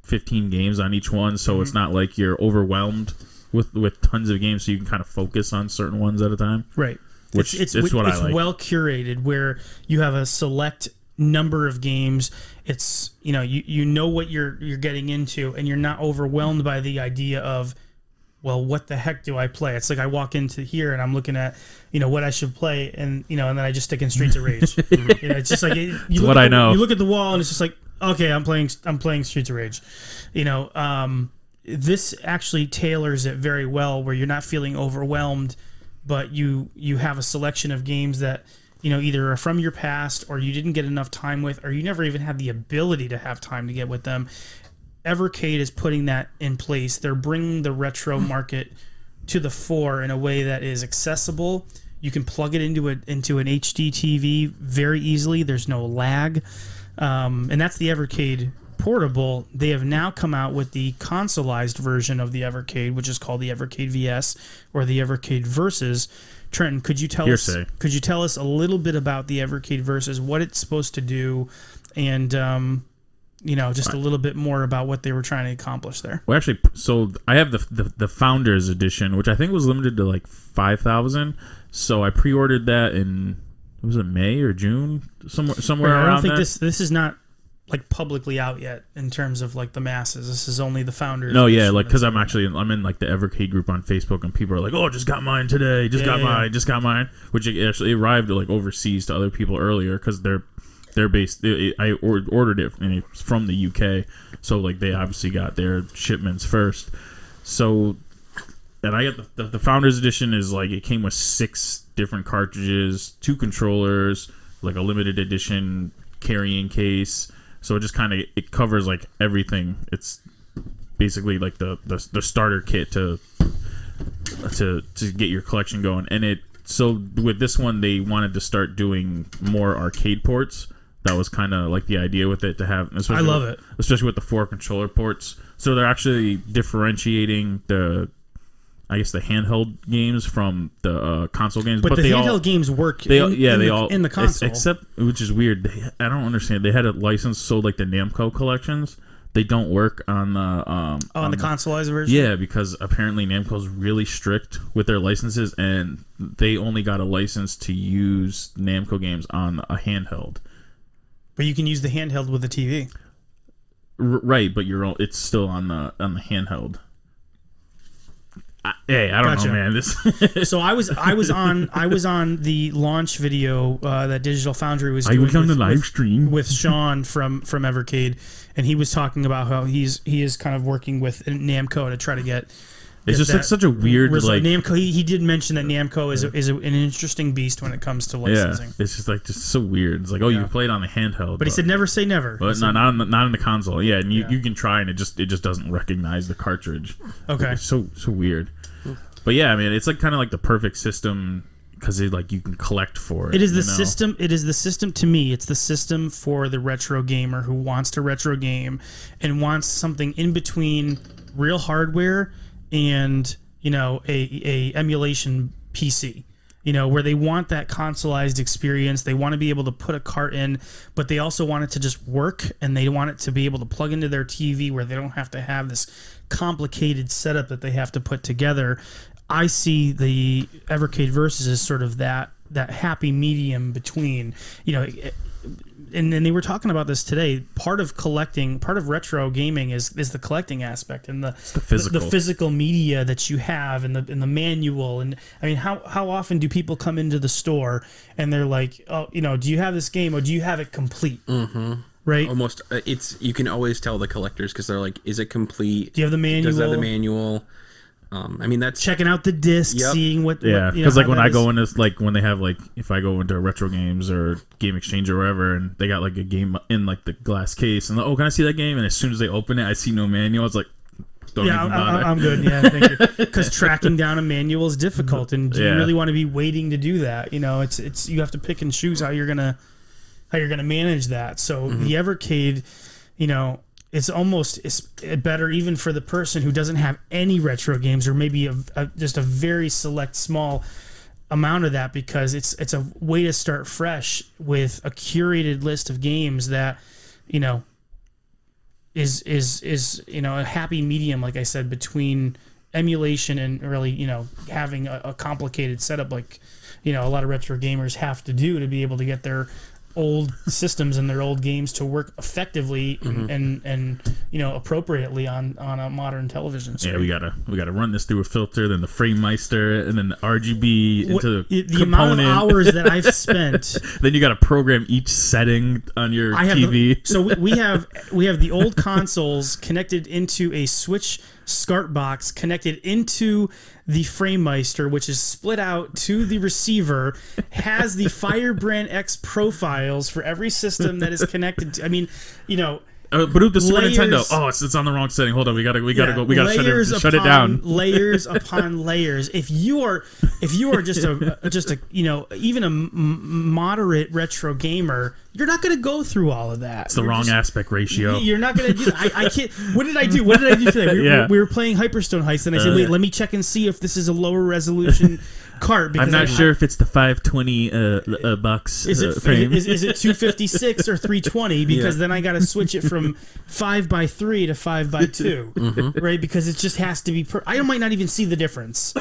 15 games on each one, so it's not like you're overwhelmed with tons of games. So you can kind of focus on certain ones at a time. Right. It's what I like. It's well curated where you have a select number of games. It's you know what you're getting into, and you're not overwhelmed by the idea of, well, what the heck do I play? It's like I walk into here and I'm looking at what I should play, and and then I just stick in Streets of Rage. It's just like you look at the wall and it's just like, okay, I'm playing Streets of Rage. This actually tailors it very well where you're not feeling overwhelmed, but you have a selection of games that either are from your past or you didn't get enough time with, or you never even had the ability to have time to get with them. Evercade is putting that in place. They're bringing the retro market to the fore in a way that is accessible. You can plug it into an HD TV very easily. There's no lag, and that's the Evercade Portable. They have now come out with the consoleized version of the Evercade, which is called the Evercade VS or the Evercade Versus. Trenton, could you tell us a little bit about the Evercade Versus, what it's supposed to do, and just a little bit more about what they were trying to accomplish there? Well, actually, so I have the Founders Edition, which I think was limited to like 5,000. So I pre-ordered that in was it May or June, somewhere around. I don't think this is not like publicly out yet in terms of like the masses. This is only the Founders. No, yeah, like because I'm in like the Evercade group on Facebook, and people are like, "Oh, just got mine today. Just got mine." Which actually arrived like overseas to other people earlier because they're based. I ordered it and it's from the UK, so like they obviously got their shipments first. So, and I got the Founders Edition is like it came with 6 different cartridges, 2 controllers, like a limited edition carrying case. So it just kind of it covers like everything. It's basically like the starter kit to get your collection going. And so with this one they wanted to start doing more arcade ports. That was kind of like the idea with it to have. I love it, especially with the 4 controller ports. So they're actually differentiating the handheld games from the console games, but the handheld games work. They all in the console, except which is weird. I don't understand. They had a license, so like the Namco collections, they don't work on the on the consoleized version. Yeah, because apparently Namco's really strict with their licenses, and they only got a license to use Namco games on a handheld. But you can use the handheld with the TV, right? But it's still on the handheld. Hey, I don't know, man. So I was on the launch video that Digital Foundry was doing on the live stream with Sean from Evercade, and he was talking about how he is kind of working with Namco to try to get It's just like such a weird like Namco. He did mention that Namco is an interesting beast when it comes to licensing. It's just like so weird. It's like you can play it on the handheld, but he said never say never. But not in the console. Yeah, and you can try and it just doesn't recognize the cartridge. Okay, it's so weird. But yeah, I mean, it's like kind of like the perfect system. Because like you can collect for it. It is the system. It is the system to me. It's the system for the retro gamer who wants to retro game and wants something in between real hardware and a emulation PC. Where they want that consoleized experience. They want to be able to put a cart in, but they also want it to just work, and they want it to be able to plug into their TV where they don't have to have this complicated setup that they have to put together. I see the Evercade Versus as sort of that happy medium between, and they were talking about this today. Part of retro gaming is the collecting aspect and the physical media that you have and the manual. And I mean, how often do people come into the store and they're like, oh, do you have this game or do you have it complete? Mm-hmm. Right. Almost, you can always tell the collectors because they're like, is it complete? Do you have the manual? Does it have the manual? I mean, that's checking out the disc, seeing what. Yeah, because like when I go into like when they have like if I go into Retro Games or Game Exchange or wherever, and they got like a game in like the glass case, and can I see that game? And as soon as they open it, I see no manual. It's like, don't even bother. I'm good. Yeah, thank you. Because tracking down a manual is difficult, and do you really want to be waiting to do that? It's you have to pick and choose how you're gonna manage that. So the Evercade, it's better even for the person who doesn't have any retro games or maybe just a very select small amount of that, because it's a way to start fresh with a curated list of games that is a happy medium, like I said, between emulation and really having a complicated setup like a lot of retro gamers have to do to be able to get their old systems and their old games to work effectively and appropriately on a modern television screen. Yeah, we gotta run this through a filter, then the FrameMeister, and then the RGB into the amount of hours that I've spent. Then you gotta program each setting on your TV. So we have the old consoles connected into a Switch SCART box connected into the FrameMeister, which is split out to the receiver, has the Firebrand X profiles for every system that is connected to. I mean, But the Super Nintendo. Oh, it's on the wrong setting. Hold on, we gotta shut it down. Layers upon layers. If you are just a even a moderate retro gamer, you're not gonna go through all of that. It's the wrong aspect ratio. You're not gonna do. I can't. What did I do? What did I do today? We were playing Hyperstone Heist, and I said, wait, let me check and see if this is a lower resolution cart. Because I'm not sure if it's the 520 box frame. Is it 256 or 320? Because then I got to switch it from 5x3 to 5x2, right? Because it just has to be. I might not even see the difference,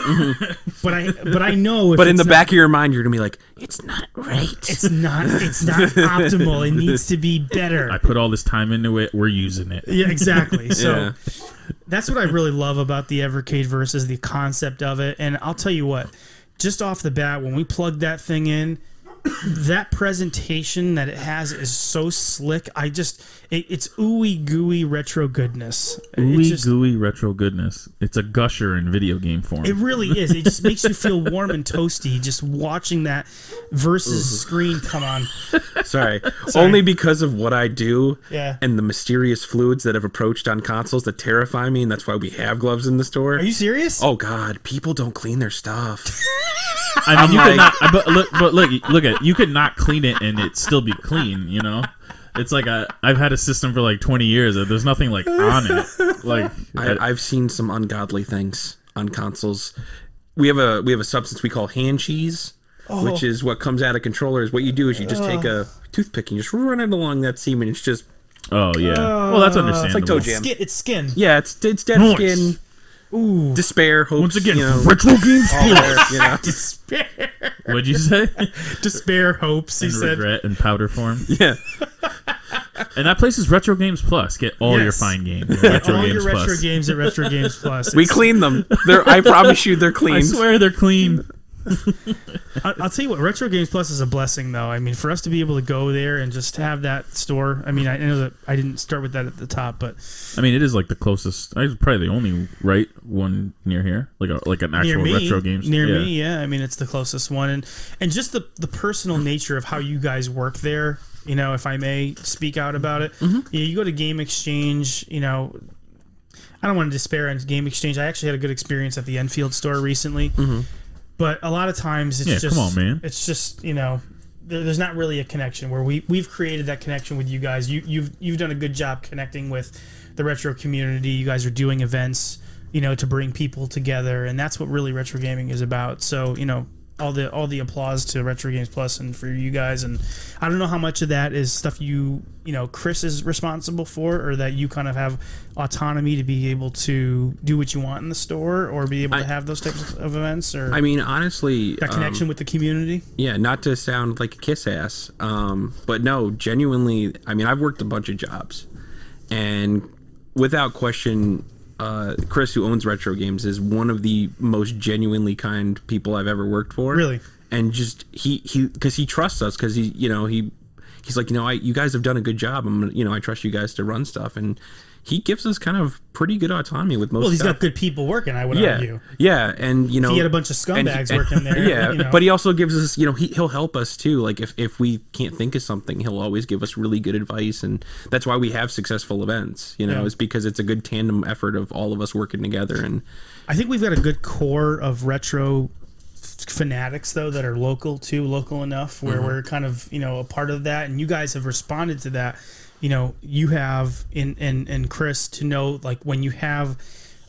but I know. But in the back of your mind, you're gonna be like, it's not right. It's not optimal. It needs to be better. I put all this time into it. We're using it. Yeah, exactly. So that's what I really love about the Evercade Versus, the concept of it. And I'll tell you what. Just off the bat, when we plugged that thing in, that presentation that it has is so slick. It's ooey gooey retro goodness. Gooey retro goodness. It's a gusher in video game form. It really is. It just makes you feel warm and toasty just watching that Versus screen come on. Sorry. Only because of what I do and the mysterious fluids that have approached on consoles that terrify me, and that's why we have gloves in the store. Are you serious? Oh God, people don't clean their stuff. I mean, you could not. But look at you could not clean it and it still be clean. It's like I've had a system for like 20 years. There's nothing like on it. Like I've seen some ungodly things on consoles. We have a substance we call hand cheese, which is what comes out of controllers. What you do is you just take a toothpick and you just run it along that seam, and it's just. Oh yeah. Well, that's understandable. It's like toe jam. It's skin. Yeah, it's dead skin. Ooh. Despair, hopes. Once again, retro games. Despair. What'd you say? Despair, hopes. He said. Regret in powder form. Yeah. And that place is Retro Games Plus. Get all your fine games. Retro games at Retro Games Plus. We clean them. I promise you, they're clean. I swear they're clean. I'll tell you what, Retro Games Plus is a blessing, though. I mean, for us to be able to go there and just have that store. I mean, I know that I didn't start with that at the top, but I mean, it is like the closest. It's probably the only one near here, like an actual Retro Games near me. Yeah, I mean, it's the closest one, and just the personal nature of how you guys work there. You know, if I may speak out about it, you go to Game Exchange. You know, I don't want to despair on Game Exchange. I actually had a good experience at the Enfield store recently, but a lot of times it's just, come on, man. It's just, you know, there's not really a connection where we've created that connection with you guys. You've done a good job connecting with the retro community. You guys are doing events, you know, to bring people together, and that's what really retro gaming is about. So, you know, all the applause to Retro Games Plus and for you guys. And I don't know how much of that is stuff you know Chris is responsible for, or that you kind of have autonomy to be able to do what you want in the store, or be able to have those types of events. Or I mean, honestly, that connection with the community. Yeah, not to sound like a kiss ass, but no, genuinely. I mean, I've worked a bunch of jobs, and without question, Chris, who owns Retro Games, is one of the most genuinely kind people I've ever worked for. Really, and just he because he trusts us, because he's like, you know, you guys have done a good job. I trust you guys to run stuff, and he gives us kind of pretty good autonomy with most. Well, he's stuff. got good people working, I would argue. Yeah, and you know, he had a bunch of scumbags working there. Yeah, you know. But he also gives us, you know, he'll help us too. Like if we can't think of something, he'll always give us really good advice, and that's why we have successful events. You know, is because it's a good tandem effort of all of us working together. And I think we've got a good core of retro fanatics, though, that are local enough where we're kind of, you know, a part of that, and you guys have responded to that. You know, you have in Chris to know, like, when you have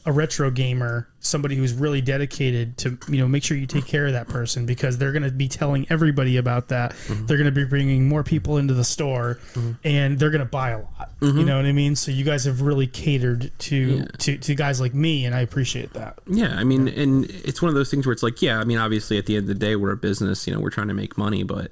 a retro gamer, somebody who's really dedicated to, you know, make sure you take care of that person, because they're going to be telling everybody about that. They're going to be bringing more people into the store, and they're going to buy a lot. You know what I mean? So you guys have really catered to guys like me, and I appreciate that. Yeah, I mean, and it's one of those things where it's like, yeah, I mean, obviously at the end of the day, we're a business, you know, we're trying to make money, but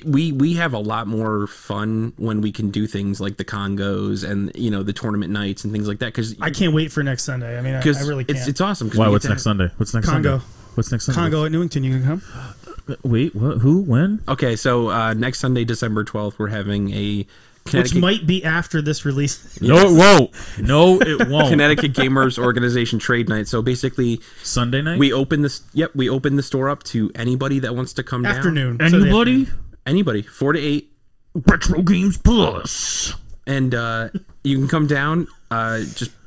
we have a lot more fun when we can do things like the Congos and, you know, the tournament nights and things like that. Because I can't wait for next Sunday. I mean, I really can't. It's awesome. Why? What's next Sunday? What's next Congo. Sunday? What's next Sunday? Congo at Newington. You can come. Wait, what? Who? When? Okay, so next Sunday, December 12th, we're having a which might be after this release. No, it won't. No, it won't. Connecticut Gamers Organization Trade Night. So basically, Sunday night. We open the store up to anybody that wants to come afternoon. down. Anybody? Anybody, 4 to 8. Retro Games Plus. And you can come down.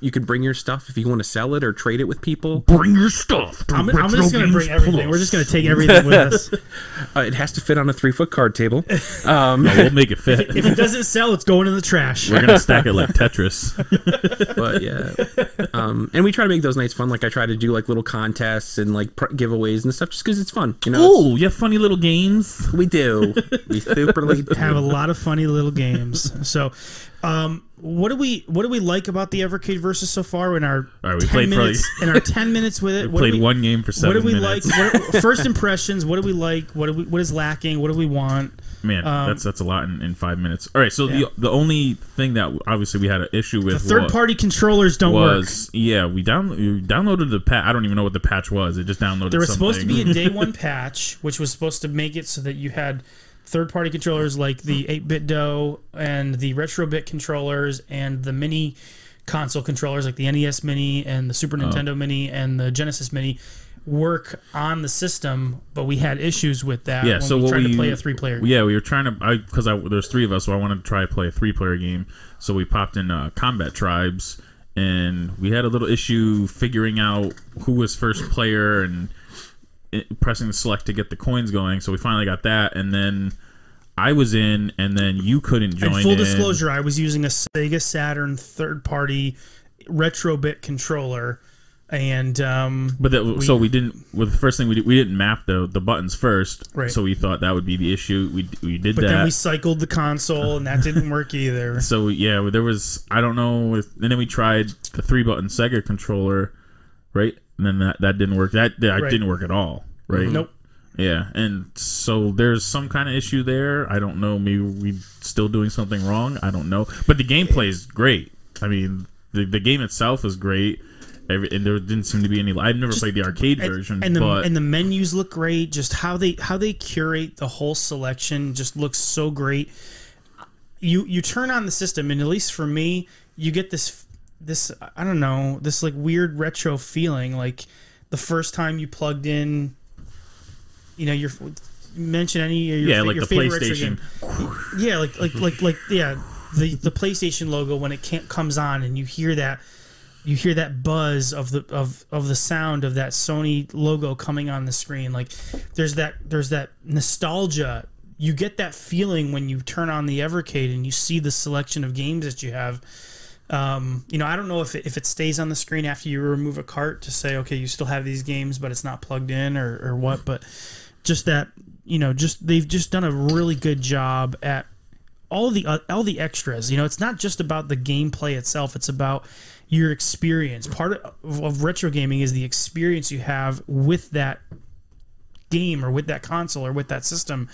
You can bring your stuff if you want to sell it or trade it with people. Bring your stuff. I'm just going to bring everything. We're just going to take everything with us. It has to fit on a 3-foot card table. We'll make it fit. If it doesn't sell, it's going in the trash. We're going to stack it like Tetris. But yeah. And we try to make those nights fun. Like I try to do like little contests and like giveaways and stuff just because it's fun. You know? Oh, you have funny little games. We do. We superly have a lot of funny little games. So, what do we like about the Evercade Versus so far in our 10 minutes with it? We played one game for 7 minutes. What do we like? First impressions. What do we like? What is lacking? What do we want? Man, that's a lot in 5 minutes. All right, so the only thing that obviously we had an issue with, the third-party controllers don't work. Yeah, we downloaded the patch. I don't even know what the patch was. It just downloaded. There was supposed to be a day one patch, which was supposed to make it so that you had third-party controllers like the 8-bit DOE and the retro-bit controllers and the mini console controllers like the NES Mini and the Super Nintendo Mini and the Genesis Mini work on the system, but we had issues with that. Yeah, so we tried to play a 3-player game. Yeah, we were trying to, because there's 3 of us, so I wanted to try to play a 3-player game. So we popped in Combat Tribes, and we had a little issue figuring out who was first player and pressing the select to get the coins going. So we finally got that, and then I was in, and then you couldn't join. And full disclosure, I was using a Sega Saturn third-party retro-bit controller, and so we didn't. Well, the first thing we didn't map the buttons first, right. So we thought that would be the issue. We did but that. Then we cycled the console, and that didn't work either. So yeah, there was, I don't know. And then we tried the 3-button Sega controller, right? And then that didn't work. That didn't work at all, right? Nope. Yeah, and so there's some kind of issue there. I don't know. Maybe we're still doing something wrong. I don't know. But the gameplay is great. I mean, the game itself is great. and there didn't seem to be any. I've never played the arcade version, and but the menus look great. Just how they curate the whole selection just looks so great. You turn on the system, and at least for me, you get this I don't know, this like weird retro feeling, like the first time you plugged in, you know, your mention any of your, like your the favorite PlayStation. retro game. Yeah, like the PlayStation logo when it comes on, and you hear that buzz of the sound of that Sony logo coming on the screen. Like there's that nostalgia. You get that feeling when you turn on the Evercade and you see the selection of games that you have. You know, I don't know if it stays on the screen after you remove a cart to say, okay, you still have these games, but it's not plugged in or what. But just that, you know, they've just done a really good job at all the extras. You know, it's not just about the gameplay itself; it's about your experience. Part of retro gaming is the experience you have with that game or with that console or with that system.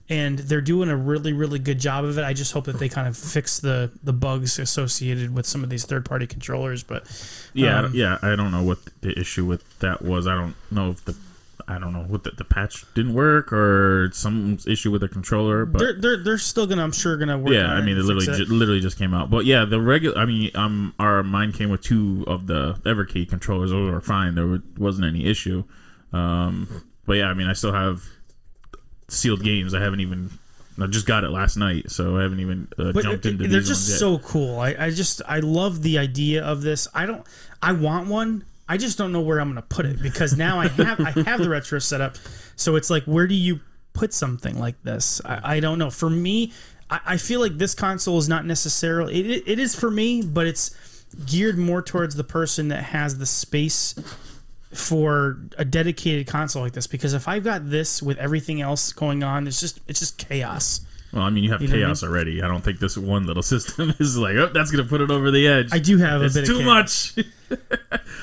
And they're doing a really, really good job of it. I just hope that they kind of fix the bugs associated with some of these third-party controllers. But I don't know what the issue with that was. I don't know if the patch didn't work or some issue with the controller. But they're still gonna, I'm sure, gonna work. Yeah, I mean, it literally just came out. But yeah, the regular. I mean, mine came with 2 of the Everkey controllers. Those were fine. There wasn't any issue. But yeah, I mean, I still have sealed games. I just got it last night, so I haven't even jumped into these. They're just so cool. I love the idea of this. I want one. I just don't know where I'm gonna put it, because now I have the retro setup. So it's like, where do you put something like this? I don't know. For me, I feel like this console is not necessarily it is for me, but it's geared more towards the person that has the space for a dedicated console like this, because if I've got this with everything else going on, it's just chaos. Well, I mean, you have chaos already. I don't think this one little system is like, oh, that's gonna put it over the edge. I do have it's a bit too of much.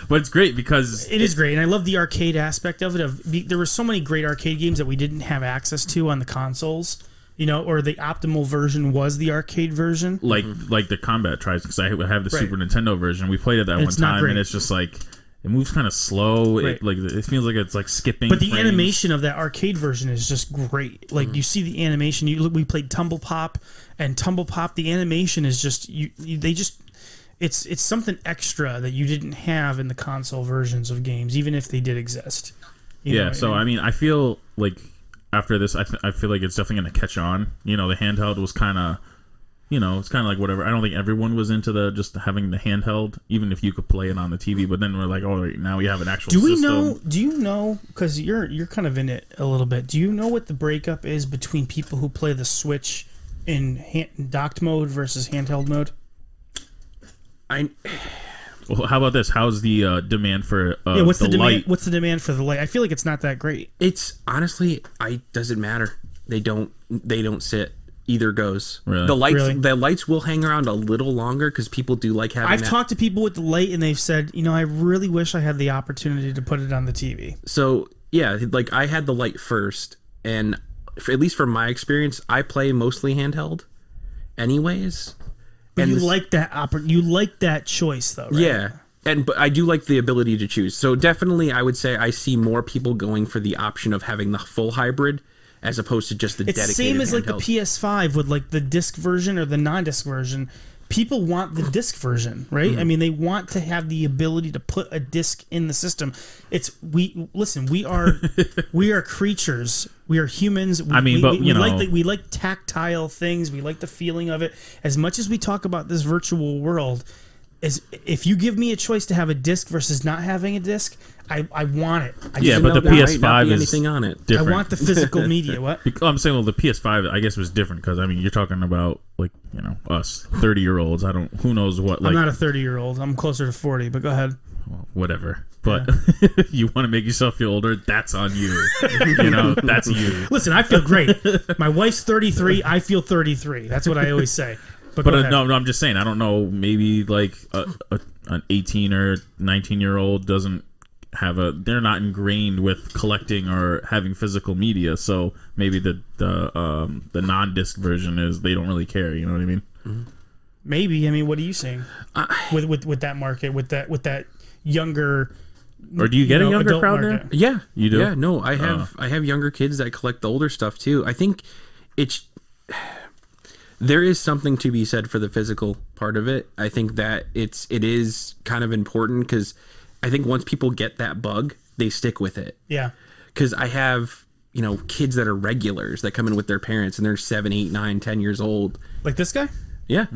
But it's great because it is great, and I love the arcade aspect of it. There were so many great arcade games that we didn't have access to on the consoles, you know, or the optimal version was the arcade version, like the Combat Tribes, because I have the Super Nintendo version. We played it that one time, and it's just like, it moves kind of slow. Right. It feels like it's like skipping. But the frames. Animation of that arcade version is just great. Like you see the animation. We played Tumble Pop, and Tumble Pop. The animation is just it's something extra that you didn't have in the console versions of games, even if they did exist. So I mean, I feel like after this, I feel like it's definitely going to catch on. You know, the handheld was kind of. You know, it's kind of like whatever. I don't think everyone was into just having the handheld, even if you could play it on the TV. But then we're like, oh, now we have an actual system. Do you know, because you're kind of in it a little bit, do you know what the breakup is between people who play the Switch in docked mode versus handheld mode? Well, how about this? How's the demand for what's the demand? light? What's the demand for the light? I feel like it's not that great. It's honestly, doesn't matter. They don't sit. Either goes. Really? The lights will hang around a little longer because people do like having. I've talked to people with the light, and they've said, you know, I really wish I had the opportunity to put it on the TV. So yeah, like I had the light first, and at least from my experience, I play mostly handheld, anyways. But you like that choice, though, right? Yeah. But I do like the ability to choose. So definitely, I would say I see more people going for the option of having the full hybrid, as opposed to just the dedicated. It's the same as like handheld. the PS5 with like the disc version or the non-disc version. People want the disc version, right? Mm-hmm. I mean, they want to have the ability to put a disc in the system. We are creatures. We are humans. We like tactile things. We like the feeling of it. As much as we talk about this virtual world, if you give me a choice to have a disc versus not having a disc, I want it. But the PS5 is anything on it. Different. I want the physical media. What? I'm saying, well, the PS5 I guess was different because I mean you're talking about like, you know, us 30-year-olds. Who knows what. Like, I'm not a 30-year-old. I'm closer to 40. But go ahead. Well, whatever. But you want to make yourself feel older? That's on you. You know, that's you. Listen, I feel great. My wife's 33. I feel 33. That's what I always say. But no, I'm just saying. I don't know. Maybe like an 18 or 19-year-old doesn't have they're not ingrained with collecting or having physical media, so maybe the non-disc version is they don't really care. You know what I mean? Maybe. I mean, what are you saying with that market with that younger. Or do you get a younger adult crowd market. there? Yeah, You do? Yeah, no, I have younger kids that collect the older stuff too. I think there is something to be said for the physical part of it. I think that it is kind of important because I think once people get that bug, they stick with it. Yeah. Because I have kids that are regulars that come in with their parents and they're 7, 8, 9, 10 years old. Like this guy? Yeah,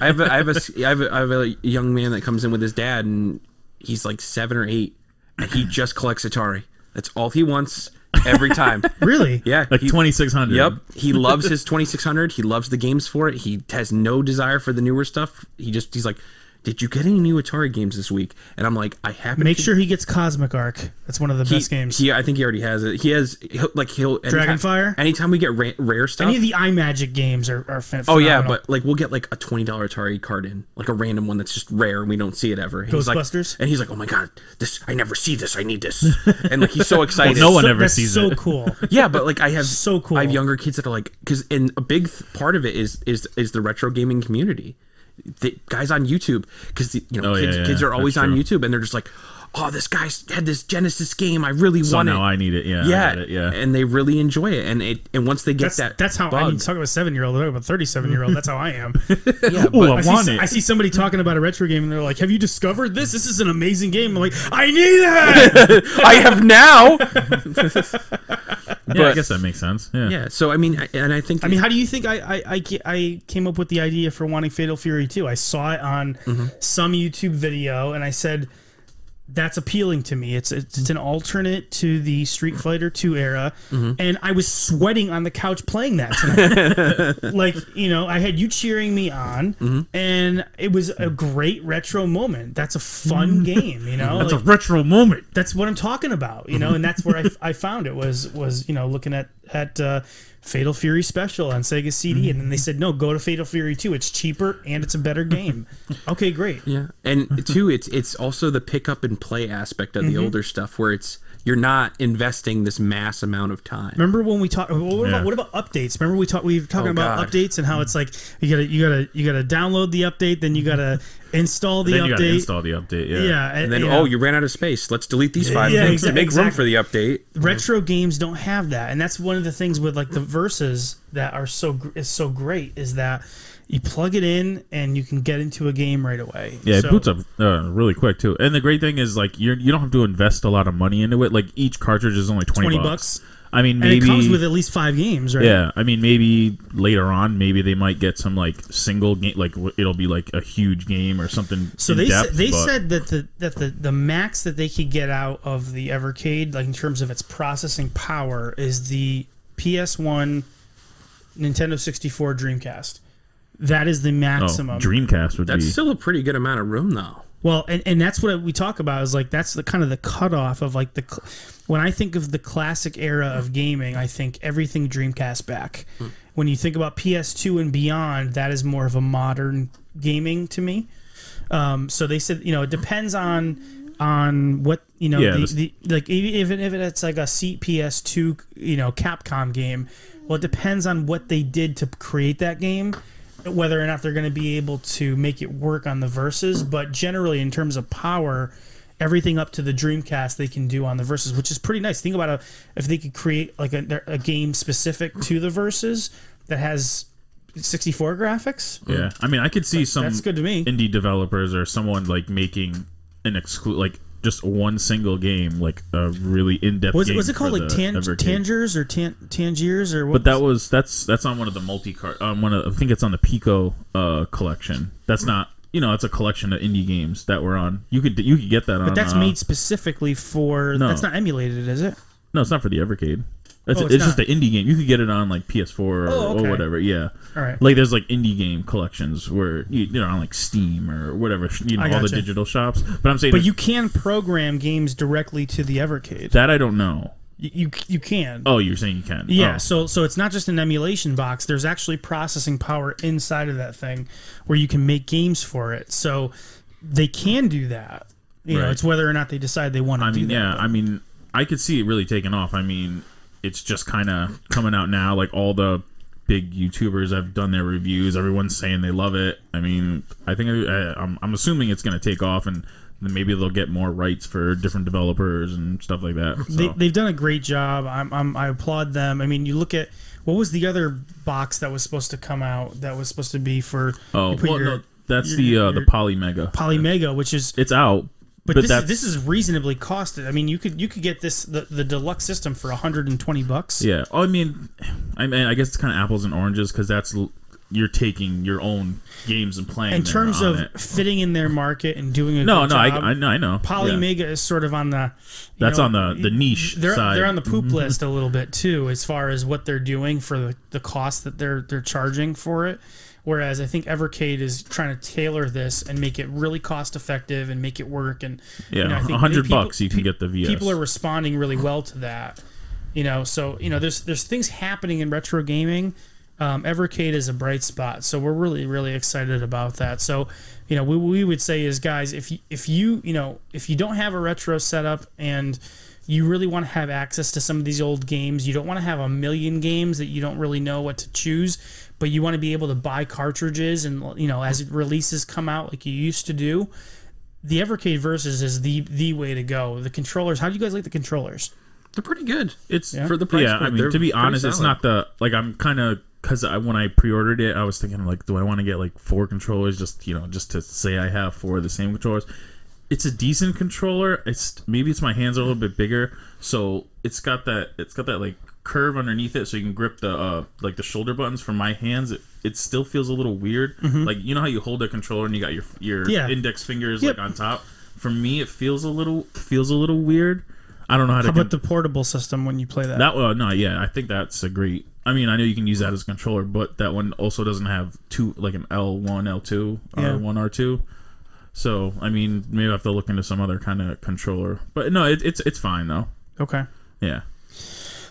I have a young man that comes in with his dad and he's like 7 or 8 and he just collects Atari. That's all he wants every time. Really? Yeah, Like 2600. Yep, he loves his 2600. He loves the games for it. He has no desire for the newer stuff. He's like, did you get any new Atari games this week? And I'm like, I haven't. Make sure he gets Cosmic Arc. That's one of the best games. I think he already has it. He'll Dragonfire? Anytime we get rare stuff. Any of the iMagic games are Oh yeah, phenomenal. but like we'll get like a $20 Atari card in, like a random one that's just rare and we don't see it ever. Ghostbusters? And he's like, oh my god, I never see this. I need this. And like he's so excited. No one ever That's sees so it. cool. Yeah, but like I have So cool. I have younger kids that are like, and a big part of it is the retro gaming community. The guys on YouTube, because kids are always on YouTube and they're just like, oh, this guy had this Genesis game, I really want it. So now I need it. Yeah. Yeah, I get it, yeah. and they really enjoy it, and once they get That's how I mean. Talk about a 7-year-old. Talk about a 37-year-old. That's how I am. yeah, Oh, but I see somebody talking about a retro game and they're like, "Have you discovered this? This is an amazing game." I'm like, "I need it." I have now. Yeah, I guess that makes sense. Yeah. Yeah, so I mean, and I think how do you think I came up with the idea for wanting Fatal Fury 2? I saw it on some YouTube video and I said, that's appealing to me. It's an alternate to the Street Fighter 2 era, and I was sweating on the couch playing that tonight. Like, I had you cheering me on, and it was a great retro moment. That's a fun game, That's a retro moment. That's what I'm talking about, and that's where I found it was looking at Fatal Fury Special on Sega CD, and then they said, no, go to Fatal Fury 2. It's cheaper and it's a better game. Okay, great. Yeah, and two, it's also the pick up and play aspect of the older stuff where you're not investing this mass amount of time. Remember when we talked? What about updates? Remember we were talking about updates and how it's like you gotta download the update, then you gotta install the Then update. you gotta install the update. Yeah. Yeah, And then you ran out of space. Let's delete these 5 things to make room for the update. Retro games don't have that, and that's one of the things with like the verses that are so great is that you plug it in and you can get into a game right away. Yeah, it boots up really quick too. And the great thing is like you don't have to invest a lot of money into it. Like each cartridge is only $20. I mean, maybe and it comes with at least 5 games, right? Yeah, I mean, maybe later on, maybe they might get some like single game, like it'll be like a huge game or something. So they said that the max that they could get out of the Evercade, like in terms of its processing power, is the PS1, Nintendo 64, Dreamcast. That is the maximum. Dreamcast would be. That's still a pretty good amount of room, though. Well, and that's what we talk about is like that's the kind of the cutoff of like when I think of the classic era of gaming, I think everything Dreamcast back. When you think about PS2 and beyond, that is more of a modern gaming to me. So they said it depends on what like even if it's like a seat PS2 Capcom game. Well, it depends on what they did to create that game, whether or not they're going to be able to make it work on the verses. But generally, in terms of power, everything up to the Dreamcast they can do on the verses, which is pretty nice. Think about if they could create like a game specific to the verses that has 64 graphics. Yeah, I mean, I could see that's good to me. Indie developers or someone like making an just one single game, like a really in-depth game. Was it called like Tangiers or Tangiers or what? But that's on one of the multi-card. I think it's on the Pico collection. That's not. It's a collection of indie games that were on. You could get that on. But that's made specifically for. No. That's not emulated, is it? No, it's not for the Evercade. It's just an indie game. You could get it on like PS4 or whatever. Yeah. All right. Like there's like indie game collections where on like Steam or whatever. All the digital shops. But I'm saying. But you can program games directly to the Evercade. That I don't know. You can. Oh, you're saying you can. Yeah. Oh. So it's not just an emulation box. There's actually processing power inside of that thing where you can make games for it. So they can do that. It's whether or not they decide they want to do that. Yeah. I mean, I could see it really taking off. I mean, it's just kind of coming out now. Like all the big YouTubers have done their reviews. Everyone's saying they love it. I mean, I think I'm assuming it's going to take off, and then maybe they'll get more rights for different developers and stuff like that. So. They've done a great job. I applaud them. I mean, you look at what was the other box that was supposed to come out that was supposed to be for that's the Polymega, which is it's out. But this is reasonably costed. I mean, you could get this the deluxe system for $120. Yeah. Oh, I mean, I guess it's kind of apples and oranges because you're taking your own games and playing. In terms of fitting in their market and doing a good job. I know. Polymega is sort of on the on the niche side. They're on the poop list a little bit too, as far as what they're doing for the cost that they're charging for it. Whereas I think Evercade is trying to tailor this and make it really cost effective and make it work. And I think $100 you can get the VS. People are responding really well to that. So there's things happening in retro gaming. Evercade is a bright spot, so we're really, really excited about that. So, we would say is, guys, if you don't have a retro setup and you really want to have access to some of these old games, you don't want to have a million games that you don't really know what to choose, but you want to be able to buy cartridges and as releases come out like you used to do, the Evercade Versus is the way to go. The controllers, how do you guys like the controllers? They're pretty good. It's for the price. Yeah, I mean, to be honest, it's not I'm kind of. Because when I pre-ordered it, I was thinking, like, do I want to get, like, 4 controllers just to say I have 4 of the same controllers? It's a decent controller. Maybe it's my hands are a little bit bigger, so it's got that like curve underneath it, so you can grip the the shoulder buttons. For my hands, it still feels a little weird. Mm-hmm. Like, you know how you hold a controller and you got your index fingers like on top. For me, it feels a little weird. I don't know how to. How about the portable system when you play that? I think that's a great. I mean, I know you can use that as a controller, but that one also doesn't have an L1, L2, R1, R2. So, I mean, maybe I have to look into some other kind of controller. But no, it's fine though. Okay. Yeah.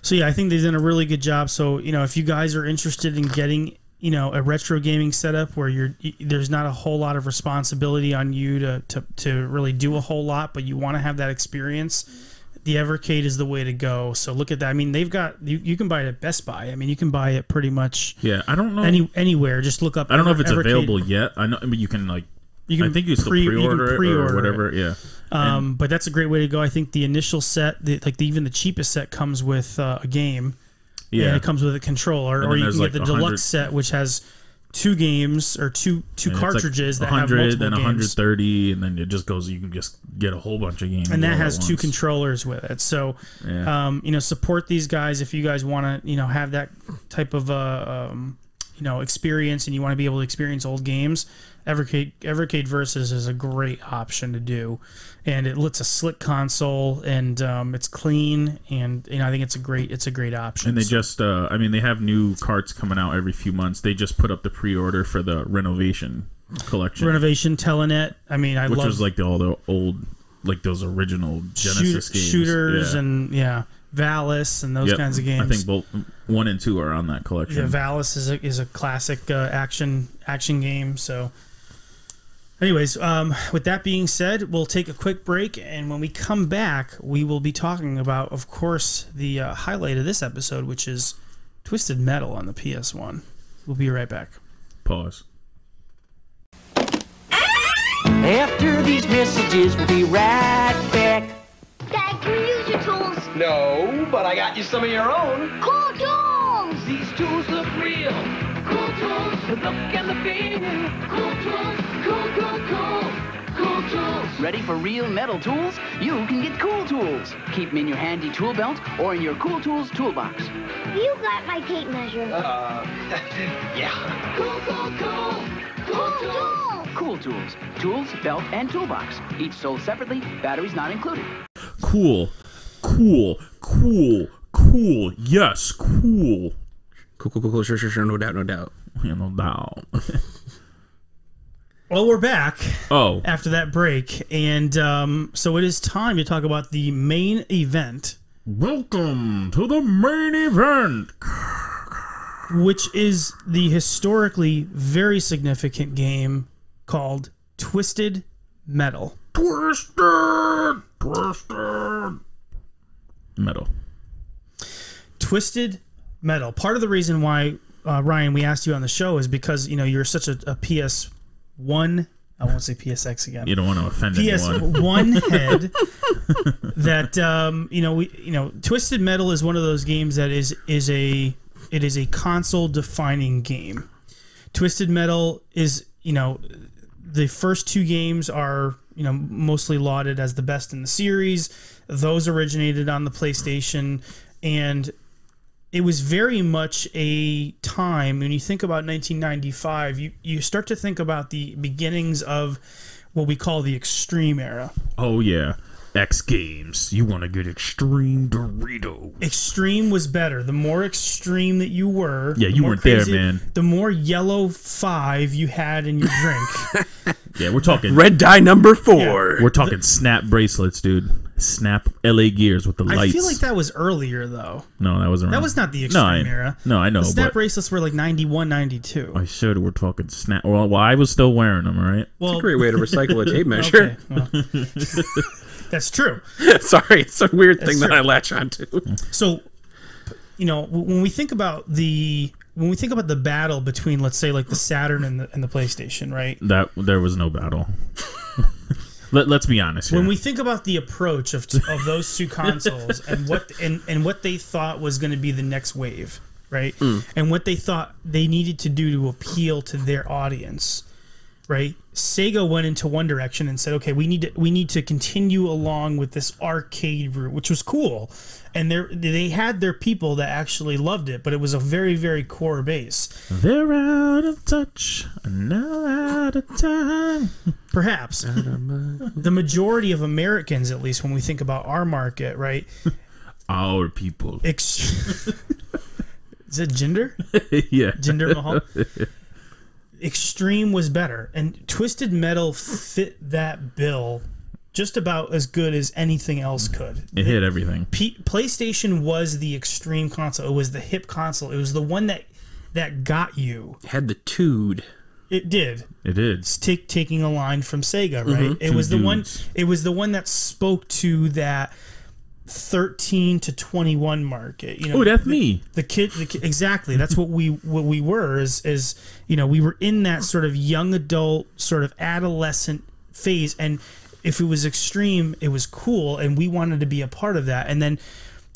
So yeah, I think they've done a really good job. So if you guys are interested in getting a retro gaming setup where there's not a whole lot of responsibility on you to really do a whole lot, but you want to have that experience. The Evercade is the way to go. So look at that. I mean, they've got you can buy it at Best Buy. I mean, you can buy it pretty much. Yeah, I don't know anywhere. Just look up. I don't know if it's Evercade. available yet. I know, but you can I think you still pre-order it or whatever. It. Yeah. But that's a great way to go. I think the initial set, even the cheapest set, comes with a game. Yeah. And it comes with a controller, or you can get the deluxe set, which has 2 games or two cartridges that have multiple then games. 130, and then it just goes. You can just get a whole bunch of games, and that has 2 controllers with it. So, support these guys if you guys want to, have that type of experience, and you want to be able to experience old games. Evercade Versus is a great option to do, and it's a slick console, and it's clean, and I think it's a great option. And they just they have new carts coming out every few months. They just put up the pre-order for the Renovation collection. Renovation Telenet. I mean, which was like all the old, like those original Genesis games, shooters, and Valis and those kinds of games. I think both 1 and 2 are on that collection. Yeah, Valis is a classic action game. So, anyways, with that being said, we'll take a quick break, and when we come back, we will be talking about, of course, the highlight of this episode, which is Twisted Metal on the PS1. We'll be right back. Pause. After these messages, we'll be right back. Dad, can we use your tools? No, but I got you some of your own. Cool tools! These tools look real. Cool tools. The look and the feel. Cool tools. Cool tools. Ready for real metal tools? You can get Cool Tools. Keep them in your handy tool belt or in your Cool Tools toolbox. You got my tape measure. Yeah. Cool tools! Cool Tools. Tools, belt, and toolbox. Each sold separately, batteries not included. Cool. Yes, cool. Cool. Sure. No doubt. Yeah, no doubt. Well, we're back. Oh. After that break. And so it is time to talk about the main event. Welcome to the main event. Which is the historically very significant game called Twisted Metal. Twisted Metal. Twisted Metal. Part of the reason why, Ryan, we asked you on the show is because, you're such a PS1 I won't say PSX again. You don't want to offend anyone. PS1 head. That Twisted Metal is one of those games that is a console defining game. Twisted Metal is the first 2 games are mostly lauded as the best in the series. Those originated on the PlayStation, and it was very much a time when you think about 1995. You start to think about the beginnings of what we call the Extreme era. Oh yeah. X Games. You want to get Extreme Doritos. Extreme was better. The more extreme that you were, yeah, you weren't there, man. The more yellow 5 you had in your drink. Yeah, we're talking red dye number 4. Yeah. We're talking Snap bracelets, dude. Snap LA Gears with the lights. I feel like that was earlier though. No, that wasn't. That was not the Extreme era. No, I know. The Snap bracelets were like 91, 92. I should. We're talking Snap. Well, I was still wearing them, right? Well, it's a great way to recycle a tape measure. Okay, well, that's true. Sorry, it's a weird thing true. that I latch onto. So, when we think about the battle between, let's say, like the Saturn and the PlayStation, right? That there was no battle. Let's be honest here. When we think about the approach of those 2 consoles and what they thought was going to be the next wave, right? And what they thought they needed to do to appeal to their audience, right? Sega went into one direction and said, okay, we need to continue along with this arcade route, which was cool. And they had their people that actually loved it, but it was a very, very core base. They're out of touch, now out of time. Perhaps. The majority of Americans, at least when we think about our market, right? Our people. Is it Jinder? Yeah. Jinder Mahal? Extreme was better. And Twisted Metal fit that bill just about as good as anything else could. It hit everything. PlayStation was the extreme console. It was the hip console. It was the one that got you. It had the tood. It did. It did. It's taking a line from Sega, right? It was the one. It was the one that spoke to that 13 to 21 market. Oh, that's me. The kid. Exactly. That's what we were. Is we were in that sort of young adult, sort of adolescent phase, and if it was extreme, it was cool, and we wanted to be a part of that. And then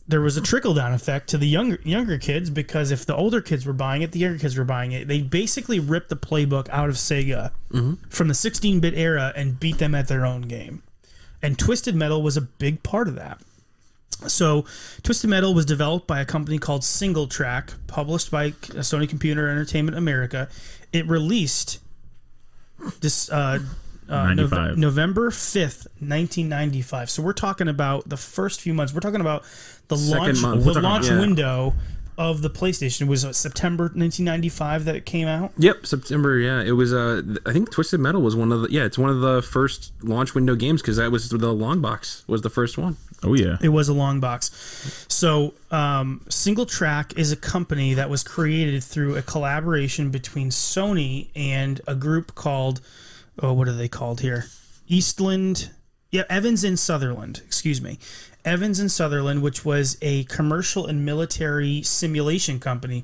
there was a trickle-down effect to the younger kids, because if the older kids were buying it, the younger kids were buying it. They basically ripped the playbook out of Sega from the 16-bit era and beat them at their own game. And Twisted Metal was a big part of that. So Twisted Metal was developed by a company called Single Track, published by Sony Computer Entertainment America. It released this... November 5th, 1995. So we're talking about the first few months. We're talking about the launch window of the PlayStation. It was September 1995 that it came out. Yep, September. Yeah, it was. I think Twisted Metal was one of the. Yeah, it's one of the first launch window games, because that was the long box was the first one. Oh yeah, it was a long box. So Single Track is a company that was created through a collaboration between Sony and a group called. Oh, what are they called here? Evans and Sutherland, excuse me. Evans and Sutherland, which was a commercial and military simulation company.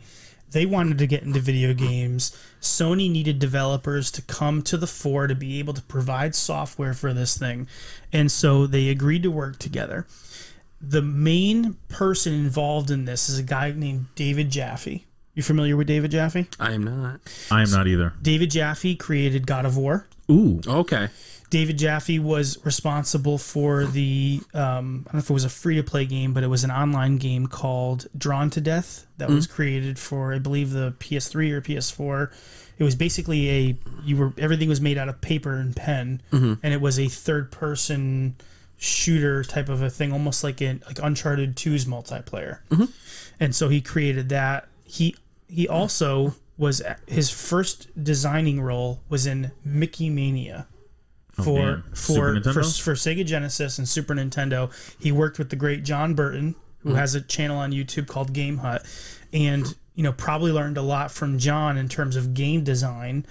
They wanted to get into video games. Sony needed developers to come to the fore to be able to provide software for this thing. And so they agreed to work together. The main person involved in this is a guy named David Jaffe. You familiar with David Jaffe? I am not. I am not either. David Jaffe created God of War. Ooh. Okay. David Jaffe was responsible for the, I don't know if it was a free-to-play game, but it was an online game called Drawn to Death that was created for, I believe, the PS3 or PS4. It was basically everything was made out of paper and pen, and it was a third-person shooter type of a thing, almost like Uncharted 2's multiplayer. And so he created that. He also was, his first designing role was in Mickey Mania for Sega Genesis and Super Nintendo. He worked with the great John Burton, who has a channel on YouTube called Game Hut, and probably learned a lot from John in terms of game design.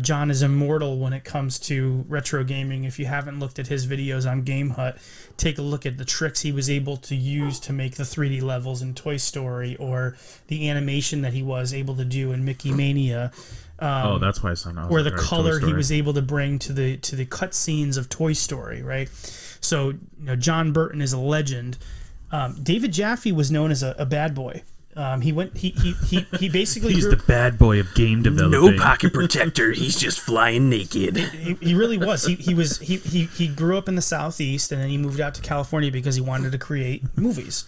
John is immortal when it comes to retro gaming. If you haven't looked at his videos on Game Hut, take a look at the tricks he was able to use to make the 3D levels in Toy Story, or the animation that he was able to do in Mickey Mania. That's why I signed off. Or the color he was able to bring to the cutscenes of Toy Story, right? So John Burton is a legend. David Jaffe was known as a bad boy. He basically he's the bad boy of game developing. No pocket protector. He's just flying naked. He really was. He grew up in the Southeast, and then he moved out to California because he wanted to create movies,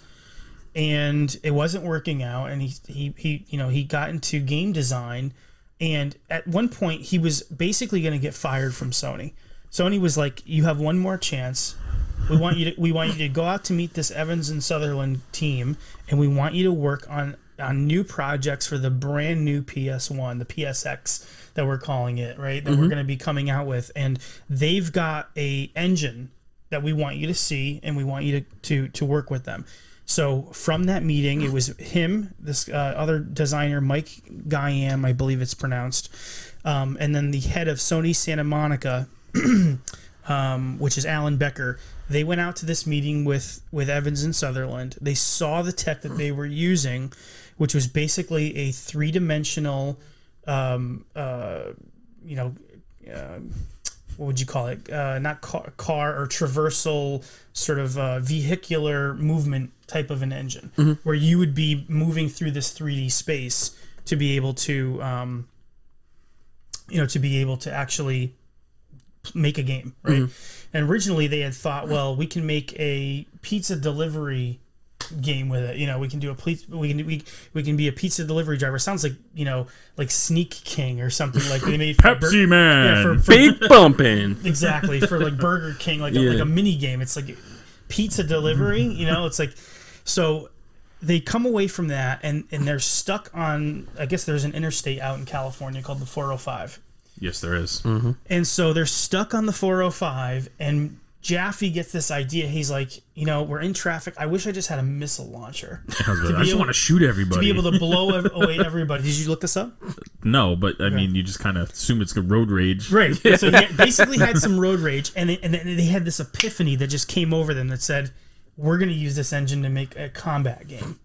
and it wasn't working out. And he got into game design, and at one point he was basically going to get fired from Sony. Sony was like, "You have one more chance. We want you to go out to meet this Evans and Sutherland team, and we want you to work on new projects for the brand new PS1, the PSX that we're calling it, right? That we're going to be coming out with, and they've got a engine that we want you to see, and we want you to work with them." So from that meeting, it was him, this other designer, Mike Guyam, I believe it's pronounced, and then the head of Sony Santa Monica, which is Alan Becker. They went out to this meeting with Evans and Sutherland. They saw the tech that they were using, which was basically a three-dimensional, what would you call it? Not car or traversal, sort of vehicular movement type of an engine, where you would be moving through this 3D space to be able to, actually make a game, right? And originally they had thought, well, we can make a pizza delivery game with it. We can do we can be a pizza delivery driver. Sounds like like Sneak King or something like they made Pepsi Man, for big bumping. Exactly, for like Burger King, like a mini game. It's like pizza delivery. It's like, so they come away from that and they're stuck on. I guess there's an interstate out in California called the 405. Yes, there is. And so they're stuck on the 405, and Jaffe gets this idea. He's like, we're in traffic. I wish I just had a missile launcher. I just want to shoot everybody. To be able to blow away everybody. Did you look this up? No, but I mean, you just kind of assume it's road rage. Right. So he basically had some road rage, and they had this epiphany that just came over them that said, we're going to use this engine to make a combat game.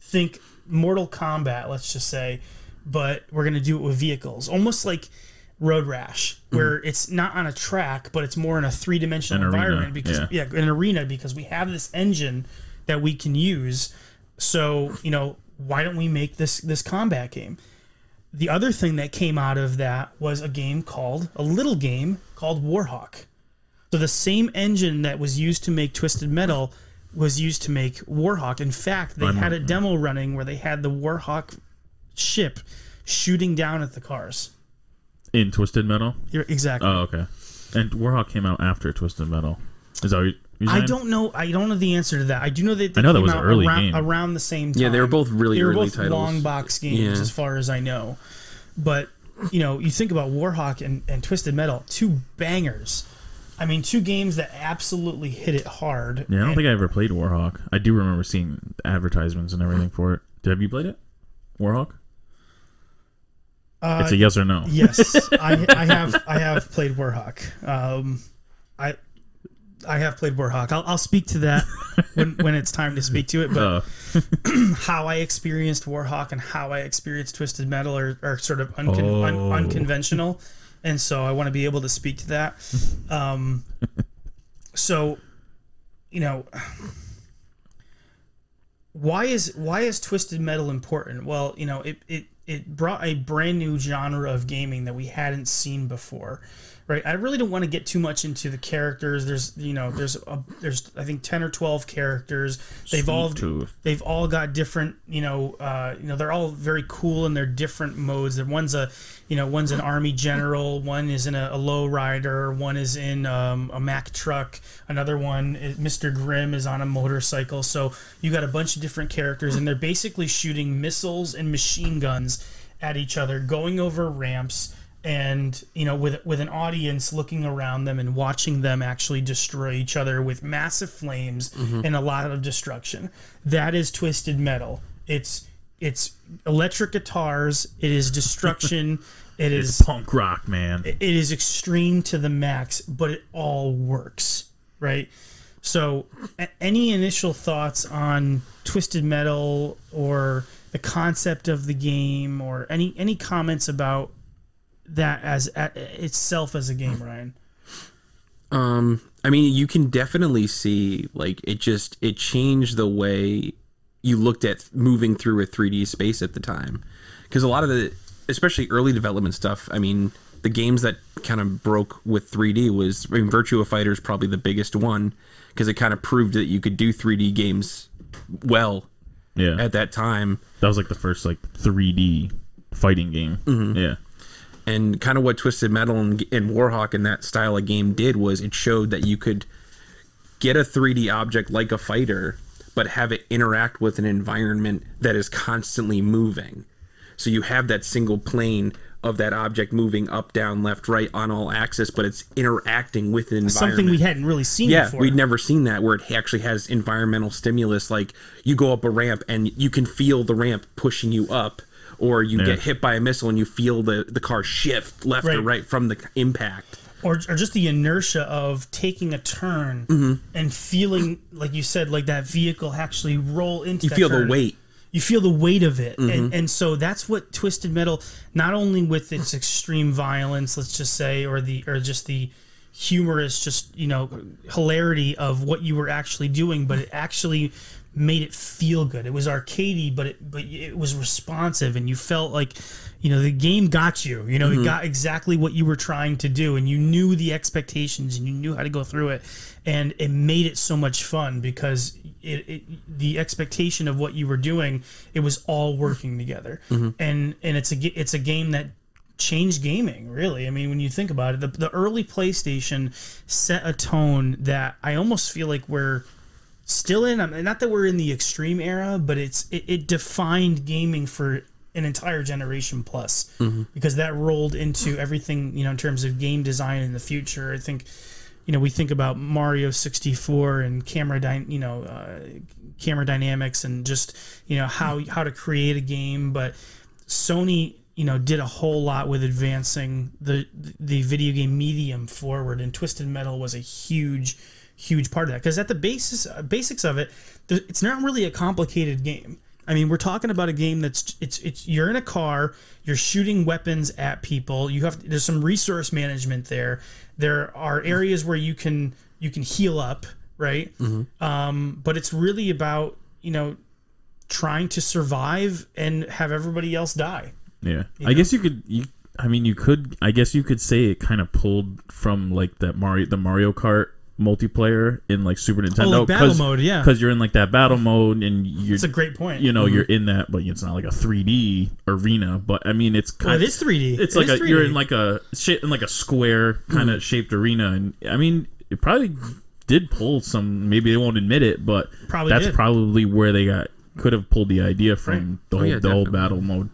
Think Mortal Kombat, let's just say, but we're going to do it with vehicles. Almost like Road Rash, where it's not on a track, but it's more in a three-dimensional environment. An arena, because we have this engine that we can use. So, why don't we make this combat game? The other thing that came out of that was a little game called Warhawk. So the same engine that was used to make Twisted Metal was used to make Warhawk. In fact, they had a demo running where they had the Warhawk ship shooting down at the cars. In Twisted Metal? Exactly. Oh, okay. And Warhawk came out after Twisted Metal. Is that what you're saying? I don't know. I don't know the answer to that. I do know that they that came was an out early game. around the same time. Yeah, they were both really early titles. They were both long box games, as far as I know. But you think about Warhawk and Twisted Metal, two bangers. I mean, two games that absolutely hit it hard. Yeah, I don't think I ever played Warhawk. I do remember seeing advertisements and everything for it. Have you played it, Warhawk? It's a yes or no. Yes, I have played Warhawk. I have played Warhawk. I'll speak to that when it's time to speak to it. But how I experienced Warhawk and how I experienced Twisted Metal are sort of unconventional, and so I want to be able to speak to that. So, why is Twisted Metal important? Well, it brought a brand new genre of gaming that we hadn't seen before, right? I really don't want to get too much into the characters. There's I think 10 or 12 characters. They've all got different, they're all very cool in their different modes. One's an army general, one is in a low rider, one is in a Mack truck, another one, Mr. Grimm, is on a motorcycle. So you got a bunch of different characters, and they're basically shooting missiles and machine guns at each other, going over ramps, and with an audience looking around them and watching them actually destroy each other with massive flames and a lot of destruction. That is Twisted Metal. It's it's electric guitars. It is destruction. It's punk rock, man. It is extreme to the max, but it all works, right? So, any initial thoughts on Twisted Metal or the concept of the game, or any comments about that as itself as a game, Ryan? I mean, you can definitely see like it changed the way you looked at moving through a 3D space at the time, because a lot of the, especially early development stuff, I mean, the games that kind of broke with 3D was, I mean, Virtua Fighter is probably the biggest one, because it kind of proved that you could do 3D games well. Yeah. At that time, that was like the first like 3D fighting game. Mm-hmm. Yeah. And kind of what Twisted Metal and Warhawk and that style of game did was it showed that you could get a 3D object like a fighter, but have it interact with an environment that is constantly moving. So you have that single plane of that object moving up, down, left, right on all axis, but it's interacting with an environment. Something we hadn't really seen before. Yeah, we'd never seen that, where it actually has environmental stimulus, like you go up a ramp and you can feel the ramp pushing you up, or you get hit by a missile and you feel the car shift left or right from the impact. Or just the inertia of taking a turn and feeling, like you said, like that vehicle actually roll into that turn. You feel the weight. You feel the weight of it. And so that's what Twisted Metal, not only with its extreme violence, let's just say, or just the humorous, just, you know, hilarity of what you were actually doing, but it actually made it feel good. It was arcadey, but it was responsive, and you felt like, you know, the game got you. You know, it got exactly what you were trying to do, and you knew the expectations, and you knew how to go through it, and it made it so much fun because the expectation of what you were doing, it was all working together, and it's a game that changed gaming, really. I mean, when you think about it, the early PlayStation set a tone that I almost feel like we're still in. Not that we're in the extreme era, but it defined gaming for an entire generation plus, because that rolled into everything, you know, in terms of game design in the future. I think, you know, we think about Mario 64 and camera dynamics and just, you know, how to create a game, but Sony, you know, did a whole lot with advancing the video game medium forward, and Twisted Metal was a huge part of that, because at the basics of it, it's not really a complicated game. I mean, we're talking about a game that's you're in a car, you're shooting weapons at people. There's some resource management there. There are areas where you can heal up, right? But it's really about, you know, trying to survive and have everybody else die. Yeah, I guess you could. I guess you could say it kind of pulled from like the Mario Kart multiplayer in like Super Nintendo, like battle mode, yeah, because you're in like that battle mode, and it's a great point. You know, you're in that, but it's not like a 3D arena. But I mean, it's kind of, it is 3D. It's like you're in like a square kind of shaped arena, and I mean, it probably did pull some. Maybe they won't admit it, but that's probably where they could have pulled the idea from, the whole battle mode.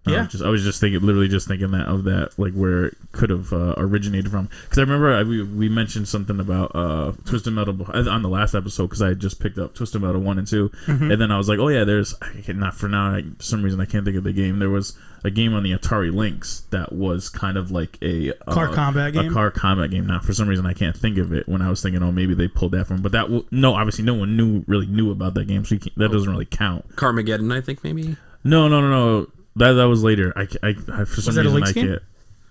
Yeah, I was just thinking that, like where it could have originated from. Because I remember we mentioned something about Twisted Metal on the last episode, because I had just picked up Twisted Metal 1 and 2, and then I was like, oh yeah, not for now. For some reason, I can't think of the game. There was a game on the Atari Lynx that was kind of like a car combat game. A car combat game. Now, for some reason, I can't think of it. When I was thinking, oh, maybe they pulled that from. But obviously, no one really knew about that game, so that doesn't really count. Carmageddon, I think maybe. No. That was later. I for some reason I can't.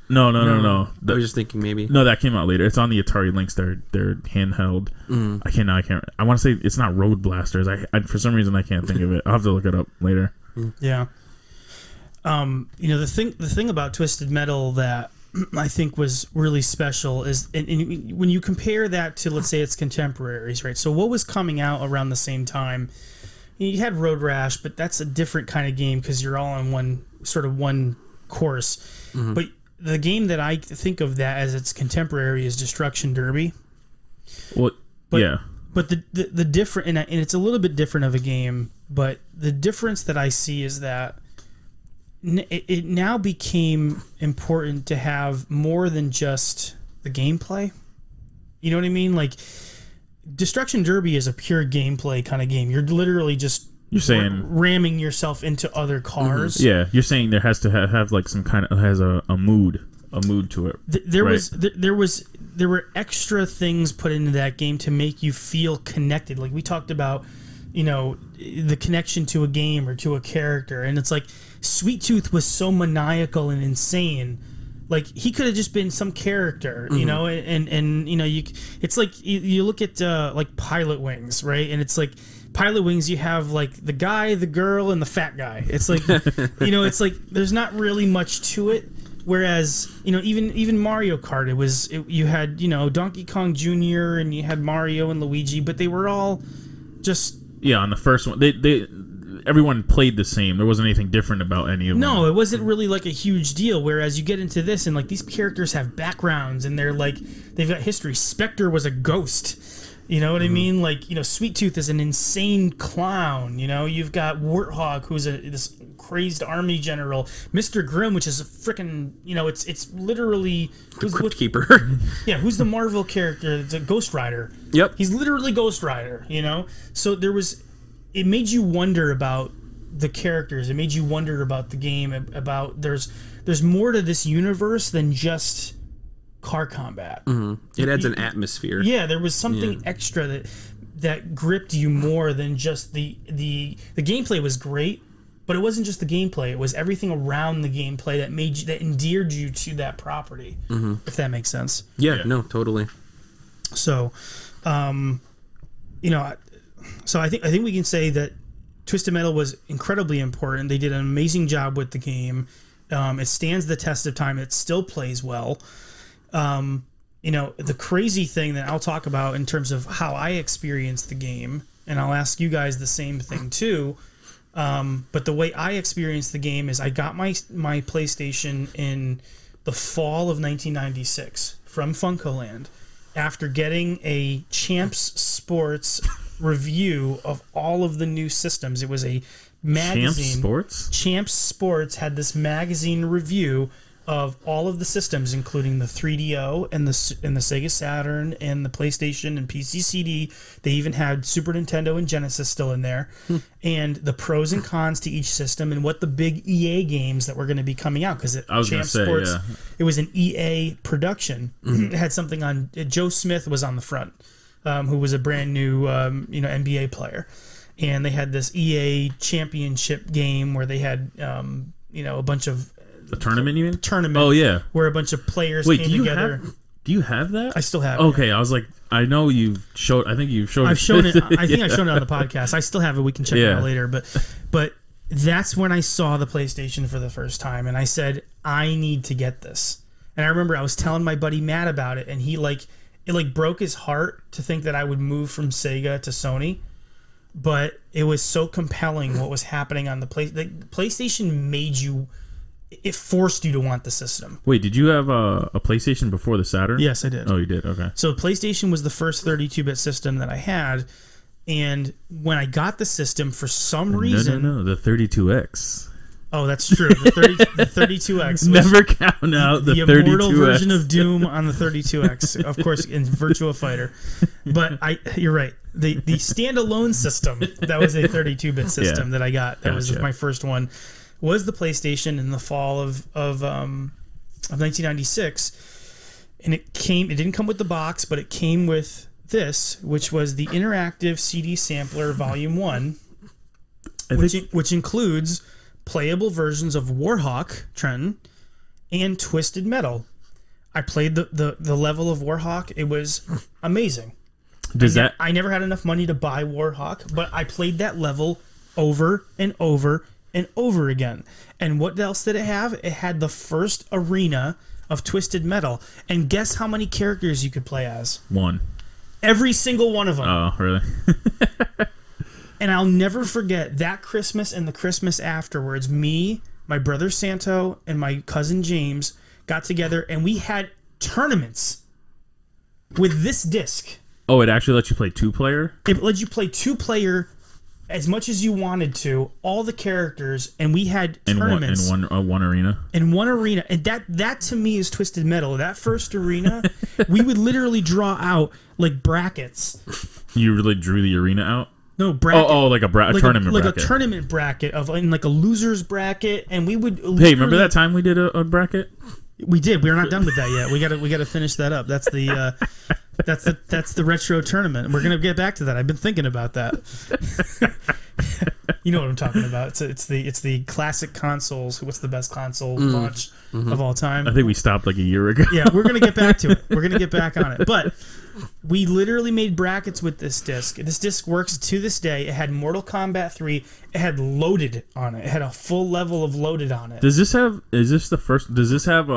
No. I was just thinking maybe. No, that came out later. It's on the Atari Lynx. They're handheld. I can't. I want to say it's not Road Blasters. I for some reason I can't think of it. I'll have to look it up later. Yeah. You know, the thing about Twisted Metal that I think was really special is, and when you compare that to, let's say, its contemporaries, right? So what was coming out around the same time? You had Road Rash, but that's a different kind of game because you're all on one course. But the game that I think of that as its contemporary is Destruction Derby. Well, yeah. But the different, and it's a little bit different of a game, but the difference that I see is that it now became important to have more than just the gameplay. You know what I mean? Like, Destruction Derby is a pure gameplay kind of game. You're literally just You're saying ramming yourself into other cars. Yeah, you're saying there has to have like some kind of has a mood to it. There were extra things put into that game to make you feel connected. Like we talked about, the connection to a game or to a character, and it's like Sweet Tooth was so maniacal and insane. Like he could have just been some character, and it's like you look at like Pilot Wings, right? And it's like Pilot Wings, you have like the guy, the girl, and the fat guy. It's like it's like there's not really much to it. Whereas even Mario Kart, you had Donkey Kong Jr. and you had Mario and Luigi, but they were all just on the first one everyone played the same. There wasn't anything different about any of them. No, it wasn't really like a huge deal. Whereas you get into this and like these characters have backgrounds and they've got history. Spectre was a ghost. You know what I mean? Like, Sweet Tooth is an insane clown. You've got Warhawk, who's this crazed army general. Mr. Grimm, which is a freaking, it's literally the Crypt Keeper. Yeah, who's the Marvel character? It's a Ghost Rider. Yep, he's literally Ghost Rider. So it made you wonder about the characters. It made you wonder about the game. About there's more to this universe than just car combat. It adds an atmosphere. Yeah, there was something extra that gripped you more than just the gameplay was great, but it wasn't just the gameplay. It was everything around the gameplay that endeared you to that property. If that makes sense. Yeah, no, totally. So, so I think we can say that Twisted Metal was incredibly important. They did an amazing job with the game. It stands the test of time. It still plays well. The crazy thing that I'll talk about in terms of how I experienced the game, and I'll ask you guys the same thing too. But the way I experienced the game is I got my PlayStation in the fall of 1996 from Funkoland after getting a Champs Sports review of all of the new systems. It was a magazine. Champs Sports had this magazine review of all of the systems, including the 3DO and the Sega Saturn and the PlayStation and PC CD. They even had Super Nintendo and Genesis still in there, and the pros and cons to each system and what the big EA games that were going to be coming out, because it was an EA production. It had something on. Joe Smith was on the front, who was a brand new NBA player, and they had this EA championship game where they had a bunch of. The tournament, you mean? Tournament. Oh, yeah. Where a bunch of players came together. Do you have that? I still have it. Okay, I was like, I know you've showed. I think you've shown. I've shown it. I think I've shown it on the podcast. I still have it. We can check it out later. But that's when I saw the PlayStation for the first time, and I said, I need to get this. And I remember I was telling my buddy Matt about it, and it broke his heart to think that I would move from Sega to Sony. But it was so compelling what was happening on the PlayStation made you. It forced you to want the system. Wait, did you have a PlayStation before the Saturn? Yes, I did. Oh, you did? Okay. So PlayStation was the first 32-bit system that I had, and when I got the system, for some reason... No, the 32X. Oh, that's true. The 32X. Never count out the 32X. The immortal version of Doom on the 32X, of course, in Virtua Fighter. But you're right. The standalone system, that was a 32-bit system that I got. That was my first one. Was the PlayStation in the fall of 1996, and it didn't come with the box, but it came with this, which was the Interactive CD Sampler Volume 1, which includes playable versions of Warhawk, Trenton, and Twisted Metal. I played the level of Warhawk. It was amazing. I never had enough money to buy Warhawk, but I played that level over and over and over again. And what else did it have? It had the first arena of Twisted Metal. And guess how many characters you could play as? One. Every single one of them. Oh, really? And I'll never forget that Christmas and the Christmas afterwards. Me, my brother Santo, and my cousin James got together, and we had tournaments with this disc. Oh, it actually lets you play two-player? It let you play two-player as much as you wanted to, all the characters, and we had tournaments in one arena. In one arena, and that to me is Twisted Metal. That first arena, we would literally draw out like brackets. You really drew the arena out? No, bracket. Like a tournament bracket. Like a tournament bracket of like a loser's bracket, and we would. Hey, remember that time we did a bracket? We did. We're not done with that yet. We got to finish that up. That's the that's the retro tournament. We're gonna get back to that. I've been thinking about that. You know what I'm talking about. It's the classic consoles. What's the best console launch of all time? I think we stopped like a year ago. Yeah, we're gonna get back to it. We're gonna get back on it. But we literally made brackets with this disc. This disc works to this day. It had Mortal Kombat 3. It had Loaded on it. It had a full level of Loaded on it. Does this have? Is this the first? Does this have?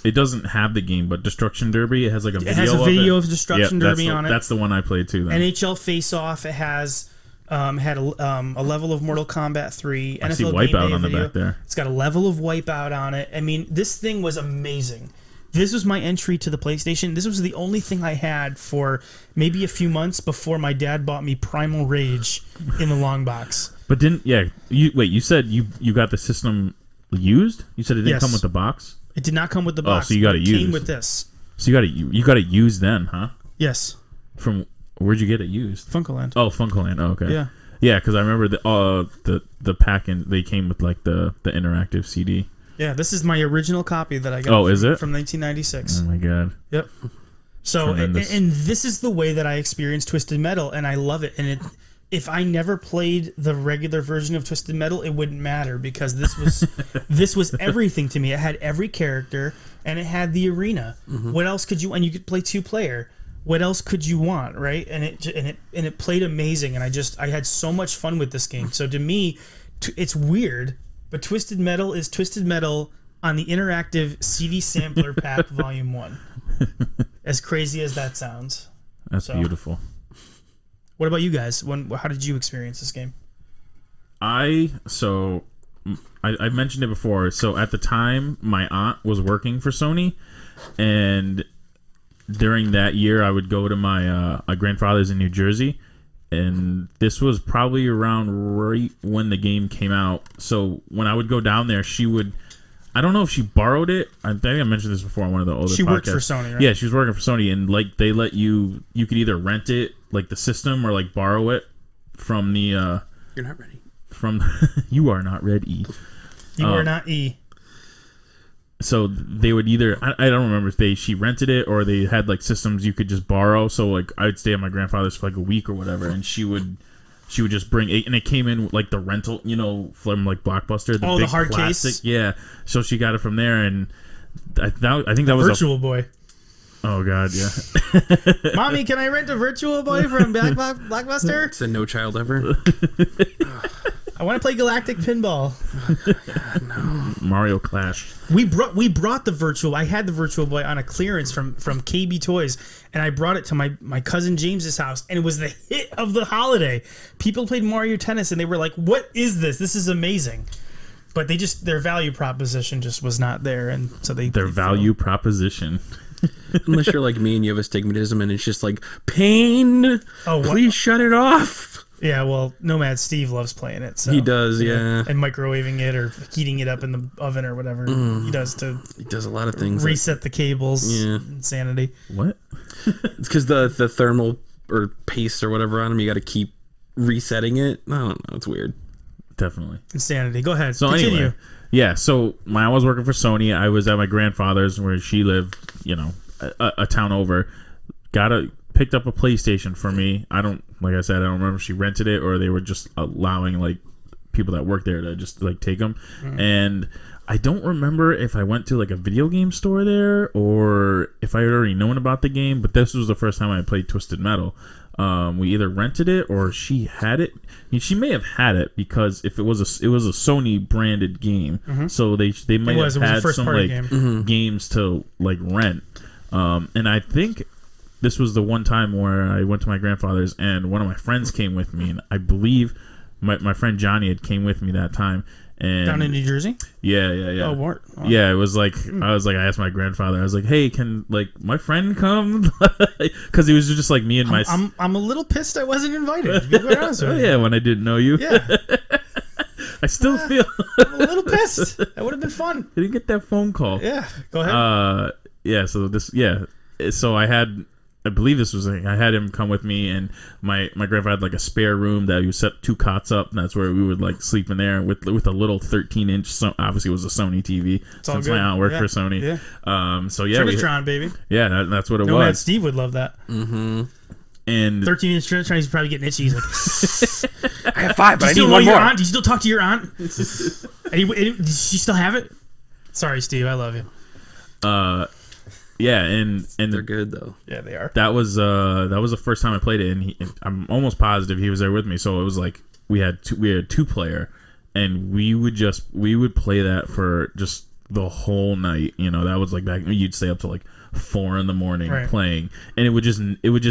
It doesn't have the game, but Destruction Derby. It has like a video. It has a video of Destruction Derby on it. That's the one I played too. Then. NHL Face Off. It has. Had a level of Mortal Kombat 3. I see Wipeout on the back there. It's got a level of Wipeout on it. I mean, this thing was amazing. This was my entry to the PlayStation. This was the only thing I had for maybe a few months before my dad bought me Primal Rage in the long box. But you said you got the system used? You said it didn't come with the box? It did not come with the box. Oh, so you got it used. It came with this. So you got it used then, huh? Yes. From where'd you get it used? Funkoland. Oh, Funkoland. Oh, okay. Yeah. Yeah, because I remember the pack and they came with like the interactive CD. Yeah, this is my original copy that I got. Oh, is it? From 1996. Oh my god. Yep. So and this is the way that I experienced Twisted Metal, and I love it. And if I never played the regular version of Twisted Metal, it wouldn't matter because this was everything to me. It had every character and it had the arena. What else could you? And you could play 2-player. What else could you want, right? And it played amazing, and I had so much fun with this game. So to me, it's weird, but Twisted Metal is Twisted Metal on the interactive CD sampler pack Volume 1. As crazy as that sounds. That's beautiful. What about you guys? How did you experience this game? I mentioned it before. So at the time, my aunt was working for Sony, and during that year, I would go to my grandfather's in New Jersey, and this was probably around right when the game came out. So when I would go down there, she would... I don't know if she borrowed it. I think I mentioned this before on one of the older podcasts. She worked for Sony, right? Yeah, she was working for Sony, and like they let you could either rent it, like the system, or like borrow it from the... You're not ready. You are not ready. You are not E. So they would either... I don't remember if she rented it or they had like systems you could just borrow. So like I would stay at my grandfather's for like a week or whatever, and she would just bring and it came in like the rental, from like Blockbuster. The hard plastic case. Yeah. So she got it from there, and I think that was Virtual Boy. Oh god, yeah. Mommy, can I rent a Virtual Boy from Blockbuster? It's a No Child Ever. I want to play Galactic Pinball. God, no. Mario Clash. We brought the Virtual. I had the Virtual Boy on a clearance from KB Toys, and I brought it to my cousin James's house, and it was the hit of the holiday. People played Mario Tennis, and they were like, "What is this? This is amazing!" But their value proposition just was not there, and so their value proposition. Unless you're like me and you have astigmatism, and it's just like pain. Oh, please shut it off. Yeah, well, Nomad Steve loves playing it. So, he does, yeah. And microwaving it or heating it up in the oven or whatever he does to... He does a lot of things. Reset the cables. Yeah. Insanity. What? It's because the thermal or paste or whatever on them, you got to keep resetting it. I don't know. It's weird. Definitely. Insanity. Go ahead. So continue. Anyway, yeah, so when I was working for Sony, I was at my grandfather's where she lived, a town over. Picked up a PlayStation for me. Like I said, I don't remember if she rented it or they were just allowing like people that work there to just like take them. And I don't remember if I went to like a video game store there or if I had already known about the game, but this was the first time I played Twisted Metal. We either rented it or she had it. She may have had it because if it was a Sony branded game, so they might have had some like games to like rent. And I think this was the one time where I went to my grandfather's and one of my friends came with me, and I believe my friend Johnny had came with me that time. And down in New Jersey? Yeah. Oh, what? Oh. Yeah, it was like I asked my grandfather, I was like, "Hey, can like my friend come?" Because he was just like me and my. I'm a little pissed I wasn't invited. To be quite honest with you. Yeah, when I didn't know you. Yeah. I still feel I'm a little pissed. That would have been fun. I didn't get that phone call. Yeah, go ahead. Yeah. So so I had I believe this was like, I had him come with me, and my grandfather had like a spare room that you set 2 cots up, and that's where we would like sleep in there with a little 13-inch. So obviously it was a Sony TV since my aunt worked for Sony. Yeah. So yeah, Trinitron, baby. Yeah, that's what it was. Nomad Steve would love that. Mm-hmm. And 13-inch Trinitron, he's probably getting itchy. He's like, I have 5, but I need one more. Aunt? Do you still talk to your aunt? Does she still have it? Sorry, Steve. I love you. Yeah, and They're good though. Yeah, they are. That was the first time I played it, and I'm almost positive he was there with me. So it was like we had 2-player, and we would play that for just the whole night. You know, that was like back. You'd stay up to like 4 a.m. playing, and it would just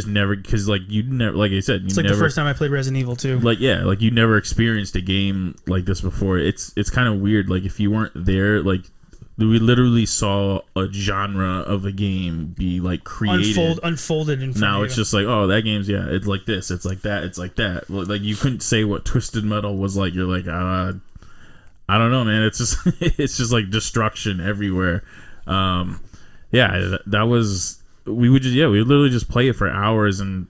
never, because like you never, like I said, it's like the first time I played Resident Evil 2. Like like you never experienced a game like this before. It's kind of weird. Like if you weren't there, like. We literally saw a genre of a game be like created, unfolded in front now of it's you. just like, oh, that game's it's like this, it's like that, it's like that. Like you couldn't say what Twisted Metal was like. You're like, I don't know, man. It's just it's just like destruction everywhere. That was, we would literally just play it for hours and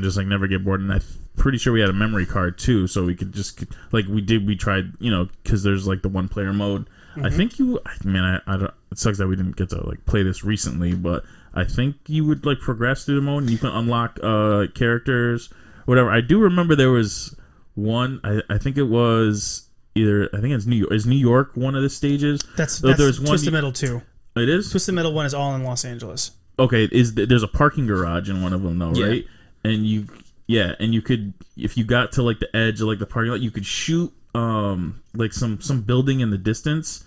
just like never get bored. And I'm pretty sure we had a memory card too, so we could just we tried, because there's like the 1-player mode. I think I don't. It sucks that we didn't get to like play this recently, but I think you would like progress through the mode and you can unlock characters, whatever. I do remember there was one. I think it was it's New York. Is New York one of the stages? That's there's Twisted Metal 2. It is? Twisted Metal 1 is all in Los Angeles. Okay, there's a parking garage in one of them though, right? And you could, if you got to like the edge of like the parking lot, you could shoot like some building in the distance.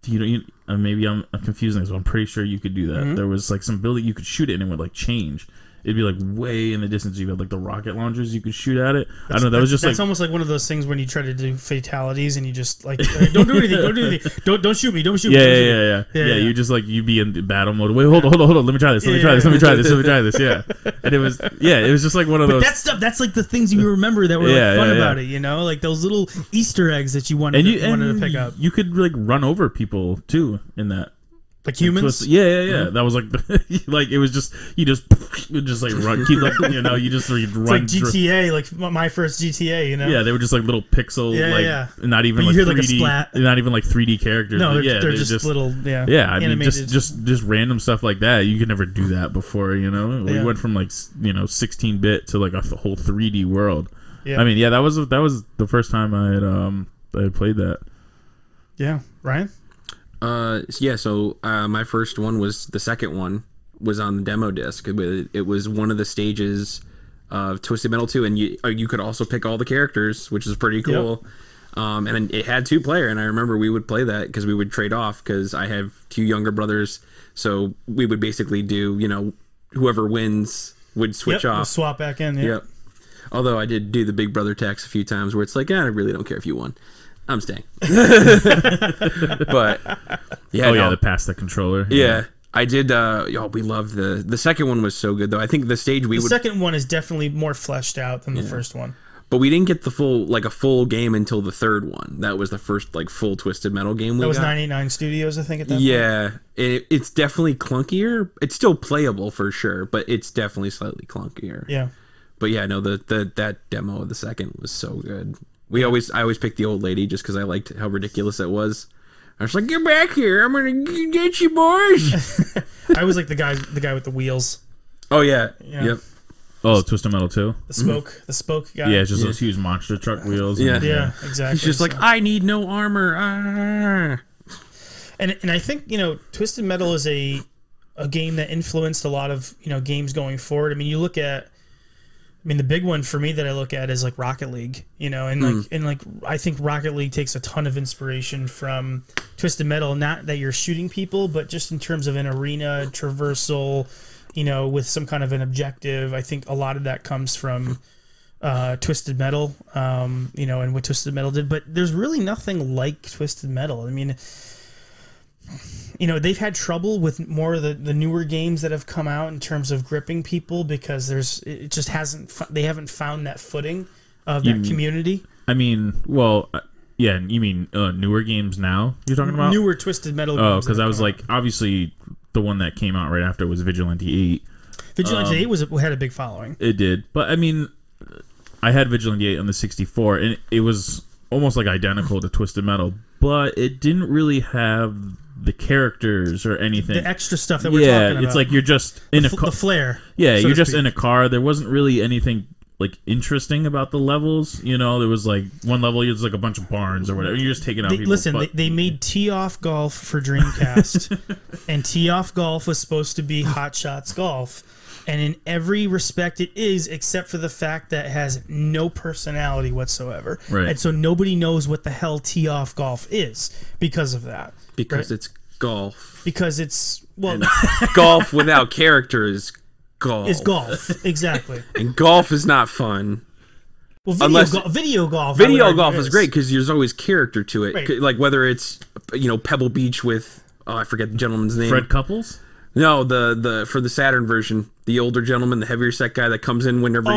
Maybe I'm confusing this, but I'm pretty sure you could do that. Mm-hmm. There was like some building you could shoot it and it would like change. It'd be like way in the distance. You had like the rocket launchers you could shoot at it. I don't know. That was just that's almost like one of those things when you try to do fatalities and you just like don't do anything, don't do anything, don't shoot me, don't shoot me. Yeah. You just like you'd be in battle mode. Wait, hold on. Let me try this. Let me try this. Yeah. And it was just like one of those. That stuff. That's like the things you remember that were like fun about it. Like those little Easter eggs that you wanted to pick up. You could like run over people too in that. Like humans? Mm-hmm. That was like, like it was just you just like run, keep like you just like run. It's like GTA, like my first GTA. Yeah, they were just like little pixel, not even like 3D, like not even like 3D characters. No, they're just little, I mean, just random stuff like that. You could never do that before. We went from like 16-bit to like a whole 3D world. Yeah. I mean, that was the first time I had played that. Yeah, Ryan. So my first one was the second one was on the demo disc. It was one of the stages of Twisted Metal 2, and you could also pick all the characters, which is pretty cool. Yep. And it had 2-player, and I remember we would play that because we would trade off because I have 2 younger brothers, so we would basically do whoever wins would switch off, we'll swap back in. Yep. Although I did do the big brother tax a few times where it's like, I really don't care if you won. I'm staying. But the pass the controller. Yeah. I did. We loved the second one was so good though. I think the stage the second one is definitely more fleshed out than the first one. But we didn't get the full game until the third one. That was the first like full Twisted Metal game. That was 989 Studios, I think. At that point. It's definitely clunkier. It's still playable for sure, but it's definitely slightly clunkier. Yeah. But that demo of the second was so good. I always picked the old lady just because I liked how ridiculous it was. I was like, get back here! I'm gonna get you, boys. I was like the guy with the wheels. Oh yeah. Yep. Oh, Twisted Metal 2? The spoke guy. Yeah, it's just those huge monster truck wheels. Yeah, exactly. He's just like, I need no armor. And I think, Twisted Metal is a game that influenced a lot of, games going forward. I mean, you look at, the big one for me that I look at is like Rocket League, and I think Rocket League takes a ton of inspiration from Twisted Metal. Not that you're shooting people, but just in terms of an arena traversal, with some kind of an objective. I think a lot of that comes from Twisted Metal, and what Twisted Metal did. But there's really nothing like Twisted Metal. I mean, they've had trouble with more of the newer games that have come out in terms of gripping people because they haven't found that footing of that community. I mean, well, you mean newer games now you're talking about? Newer Twisted Metal games. Oh, because I was like, obviously the one that came out right after was Vigilante 8. Vigilante 8 had a big following. It did, but I mean, I had Vigilante 8 on the 64, and it was almost like identical to Twisted Metal, but it didn't really have the characters or anything. The extra stuff that we're talking about. Yeah, it's like you're just in a car. The flair. Yeah, so you're just speak. in a car. There wasn't really anything like interesting about the levels. You know, there was like one level, it's like a bunch of barns or whatever. You're just taking out people. Listen, they made Tee-Off Golf for Dreamcast, and Tee-Off Golf was supposed to be Hot Shots Golf. And in every respect it is, except for the fact that it has no personality whatsoever. Right. And so nobody knows what the hell Tee-Off Golf is because of that. Because right? it's golf. Because it's, well... Golf without character is golf. Is golf, exactly. And golf is not fun. Well, video golf. Video golf is great because there's always character to it. Right. Like whether it's, Pebble Beach with, I forget the gentleman's name. Fred Couples? No, the for the Saturn version, the older gentleman, the heavier set guy that comes in whenever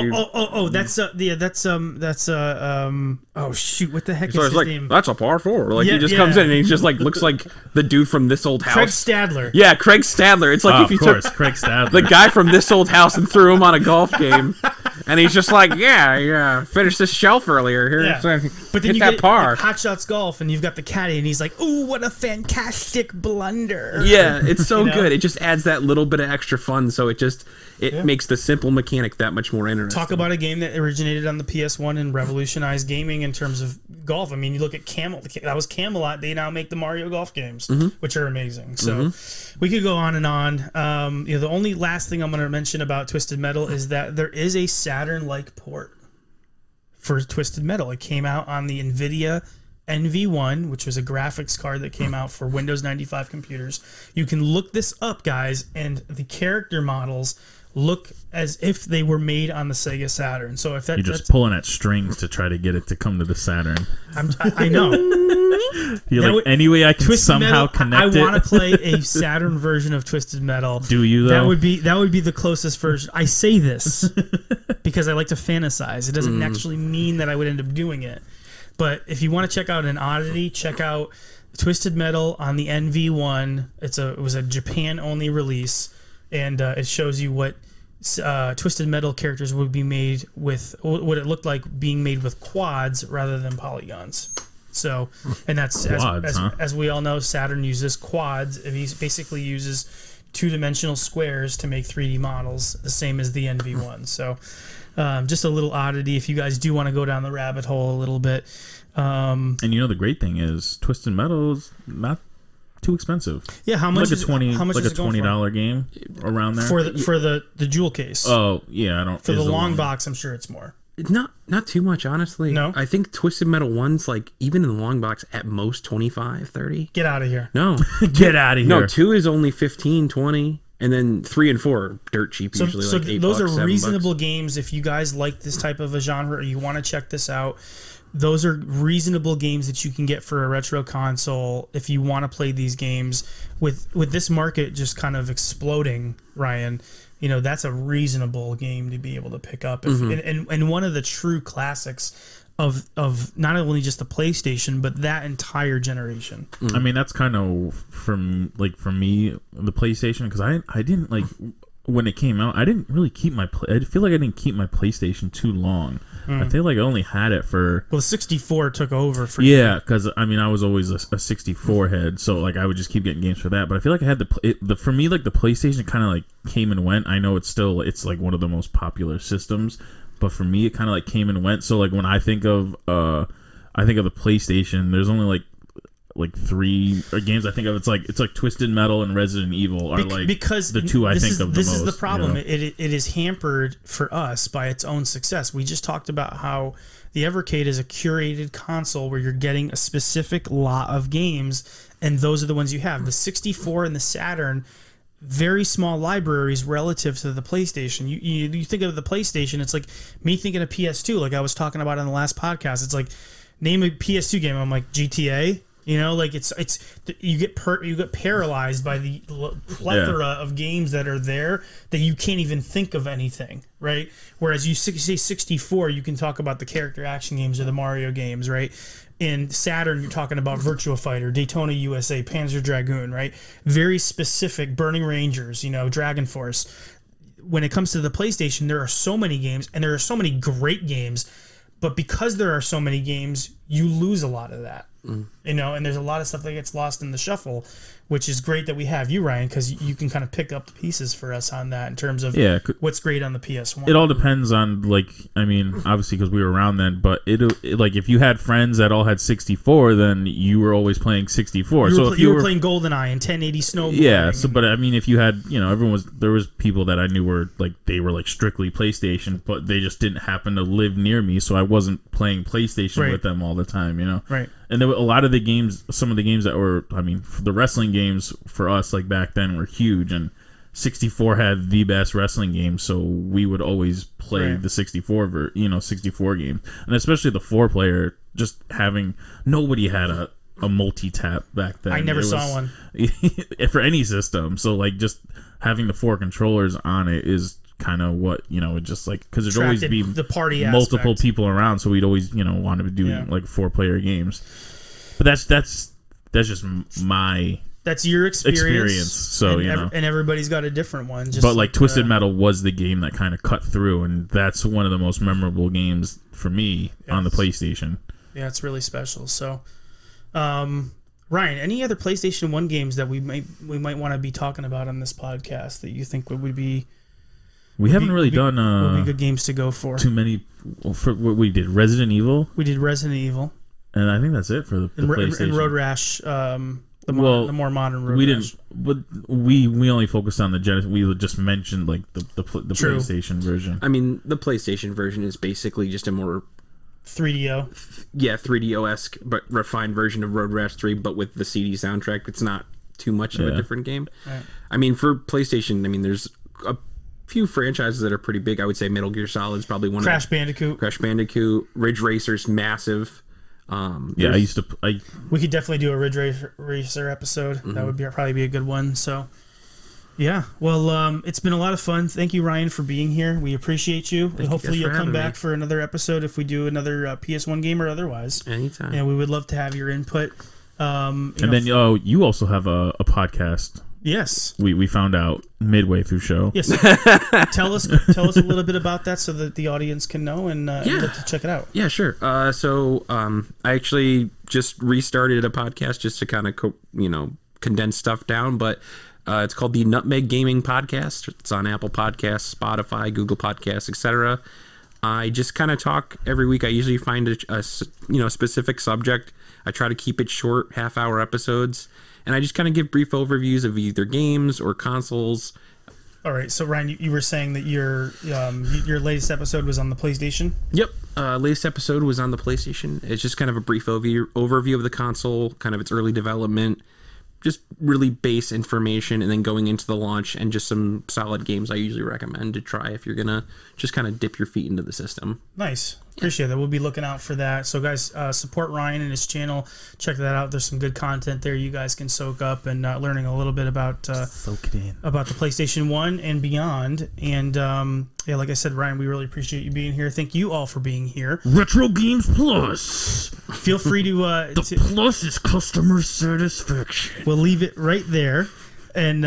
oh shoot, what the heck is his name? That's a par 4. He just comes in and he just looks like the dude from This Old House. Craig Stadler. Yeah, Craig Stadler. It's like if you took Craig Stadler, the guy from This Old House, and threw him on a golf game, and he's just like, finished this shelf earlier. Here, Yeah. so But then hit you that get par. Hot Shots Golf, and you've got the caddy, and he's like, "Ooh, what a fantastic blunder!" Yeah, it's so good. It just adds that little bit of extra fun, so it Yeah. makes the simple mechanic that much more interesting. Talk about a game that originated on the PS1 and revolutionized gaming in terms of golf. I mean, you look at that was Camelot. They now make the Mario Golf games, which are amazing. So we could go on and on. The only last thing I'm going to mention about Twisted Metal is that there is a Saturn-like port for Twisted Metal. It came out on the NVIDIA NV1, which was a graphics card that came out for Windows 95 computers. You can look this up, guys, and the character models look as if they were made on the Sega Saturn. So if you're just pulling at strings to try to get it to come to the Saturn. I know. Any way I can Twisted somehow Metal, connect it. I want to play a Saturn version of Twisted Metal. Do you though? That would be the closest version. I say this because I like to fantasize. It doesn't actually mean that I would end up doing it. But if you want to check out an oddity, check out Twisted Metal on the NV1. It was a Japan only release, and it shows you what Twisted Metal characters would be made with, what it looked like being made with quads rather than polygons. So, and that's quads, as we all know, Saturn uses quads. He basically uses two-dimensional squares to make 3D models, the same as the NV1. So, just a little oddity if you guys do want to go down the rabbit hole a little bit. And the great thing is Twisted Metal is not too expensive. Yeah, how much? Like a $20 game around there for the jewel case. Oh yeah, I don't. For the long box, I'm sure it's more. Not too much, honestly. No? I think Twisted Metal 1's even in the long box at most 25, 30. Get out of here. No. Get out of here. No, 2 is only 15, 20. And then 3 and 4 are dirt cheap, usually so like $8. Those are $7. reasonable games if you guys like this type of a genre or you want to check this out. Those are reasonable games that you can get for a retro console if you want to play these games. With this market just kind of exploding, Ryan, that's a reasonable game to be able to pick up. And one of the true classics of not only just the PlayStation but that entire generation. I mean, that's kind of for me the PlayStation, because I didn't when it came out. I didn't really keep I feel like I didn't keep my PlayStation too long. I feel like I only had it for. Well, the 64 took over for. Yeah, because I was always a 64 head, so I would just keep getting games for that. But I feel like I had for me the PlayStation kind of came and went. I know it's one of the most popular systems, but for me it kind of came and went. So when I think of the PlayStation, there's only like 3 games I think of. It's like Twisted Metal and Resident Evil are because the two I think of the most. This is the problem. It is hampered for us by its own success. We just talked about how the Evercade is a curated console where you're getting a specific lot of games, and those are the ones you have. The 64 and the Saturn, very small libraries relative to the PlayStation. You think of the PlayStation, it's like me thinking of PS2, like I was talking about on the last podcast. It's like, name a PS2 game. I'm like, GTA. You get paralyzed by the plethora of games that are there that you can't even think of anything, right? Whereas you say 64, you can talk about the character action games or the Mario games, right? In Saturn, you're talking about Virtua Fighter, Daytona USA, Panzer Dragoon, right? Very specific, Burning Rangers, Dragon Force. when it comes to the PlayStation, there are so many games, and there are so many great games, but because there are so many games, you lose a lot of that. You know, and there's a lot of stuff that gets lost in the shuffle, which is great that we have you, Ryan, because you can kind of pick up the pieces for us on that in terms of what's great on the PS1. It all depends on, like, I mean, obviously because we were around then, but it like if you had friends that all had 64, then you were always playing 64. If you were playing GoldenEye and 1080 snowboarding. Yeah, so but I mean, if you had, you know, there was people that I knew were like they were like strictly PlayStation, but they just didn't happen to live near me, so I wasn't playing PlayStation with them all the time, you know. Right. And there were a lot of the games, some of the games that were, I mean, the wrestling games for us, like back then, were huge. And 64 had the best wrestling games, so we would always play the 64 game. And especially the 4-player, just having, nobody had a multi-tap back then. I never saw one. For any system. So, like, just having the 4 controllers on it is kind of what, you know, it just like, because there'd always be the party multiple aspect. people around, so we'd always, you know, want to do like 4-player games. But that's just my your experience. So, you know, and everybody's got a different one. Just but like Twisted Metal was the game that kind of cut through, and that's one of the most memorable games for me on the PlayStation. Yeah, it's really special. So, Ryan, any other PlayStation 1 games that we might want to be talking about on this podcast that you think would be? We haven't really done would be good games to go for. Too many. For what we did, Resident Evil. We did Resident Evil, and I think that's it for the PlayStation. And Road Rash, the more modern Road Rash. But we only focused on the Genesis. We just mentioned like the PlayStation version. I mean, the PlayStation version is basically just a more 3DO. Yeah, 3DO-esque, but refined version of Road Rash 3, but with the CD soundtrack. It's not too much of a different game. Right. I mean, for PlayStation, I mean, there's a few franchises that are pretty big. I would say Metal Gear Solid is probably one. Crash Bandicoot, Ridge Racer's massive. Yeah, I used to. We could definitely do a Ridge Racer episode. That would probably be a good one. So, yeah. Well, it's been a lot of fun. Thank you, Ryan, for being here. We appreciate you. Hopefully, you'll come back for another episode if we do another PS1 game or otherwise. Anytime. Yeah, we would love to have your input. You also have a podcast. Yes, we found out midway through show. Yes, tell us a little bit about that so that the audience can know and to check it out. Yeah, sure. I actually just restarted a podcast just to kind of condense stuff down, but it's called the Nutmeg Gaming Podcast. It's on Apple Podcasts, Spotify, Google Podcasts, etc. I just kind of talk every week. I usually find a specific subject. I try to keep it short, half-hour episodes. And I just kind of give brief overviews of either games or consoles. All right. So, Ryan, you were saying that your latest episode was on the PlayStation? Yep. Latest episode was on the PlayStation. It's just kind of a brief overview of the console, kind of its early development, just really base information, and then going into the launch and just some solid games I usually recommend to try if you're going to just kind of dip your feet into the system. Nice. Appreciate that. We'll be looking out for that. So, guys, support Ryan and his channel. Check that out. There's some good content there you guys can soak up and learning a little bit about soak it in about the PlayStation 1 and beyond. And like I said, Ryan, we really appreciate you being here. Thank you all for being here. Retro Games Plus. Feel free to the plus is customer satisfaction. We'll leave it right there. And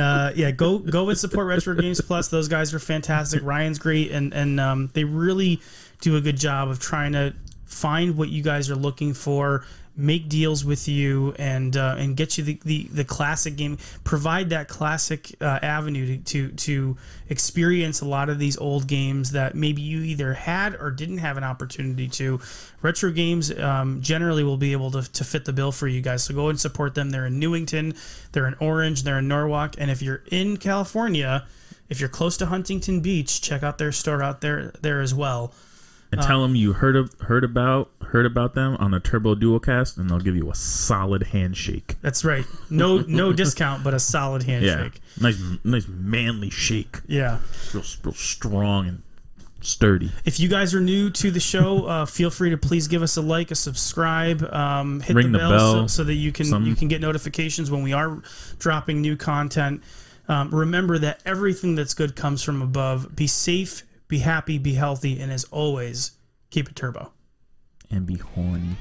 go and support Retro Games Plus. Those guys are fantastic. Ryan's great, and they really do a good job of trying to find what you guys are looking for, make deals with you, and get you the classic game. Provide that classic avenue to experience a lot of these old games that maybe you either had or didn't have an opportunity to. Retro Games generally will be able to fit the bill for you guys. So go and support them. They're in Newington, they're in Orange, they're in Norwalk, and if you're in California, if you're close to Huntington Beach, check out their store out there as well. And tell them you heard about them on the Turbo Dualcast, and they'll give you a solid handshake. That's right. No discount, but a solid handshake. Yeah. Nice manly shake. Yeah. Real strong and sturdy. If you guys are new to the show, feel free to please give us a like, a subscribe, hit Ring the bell so that you can get notifications when we are dropping new content. Remember that everything that's good comes from above. Be safe. Be happy, be healthy, and as always, keep it turbo. And be horny.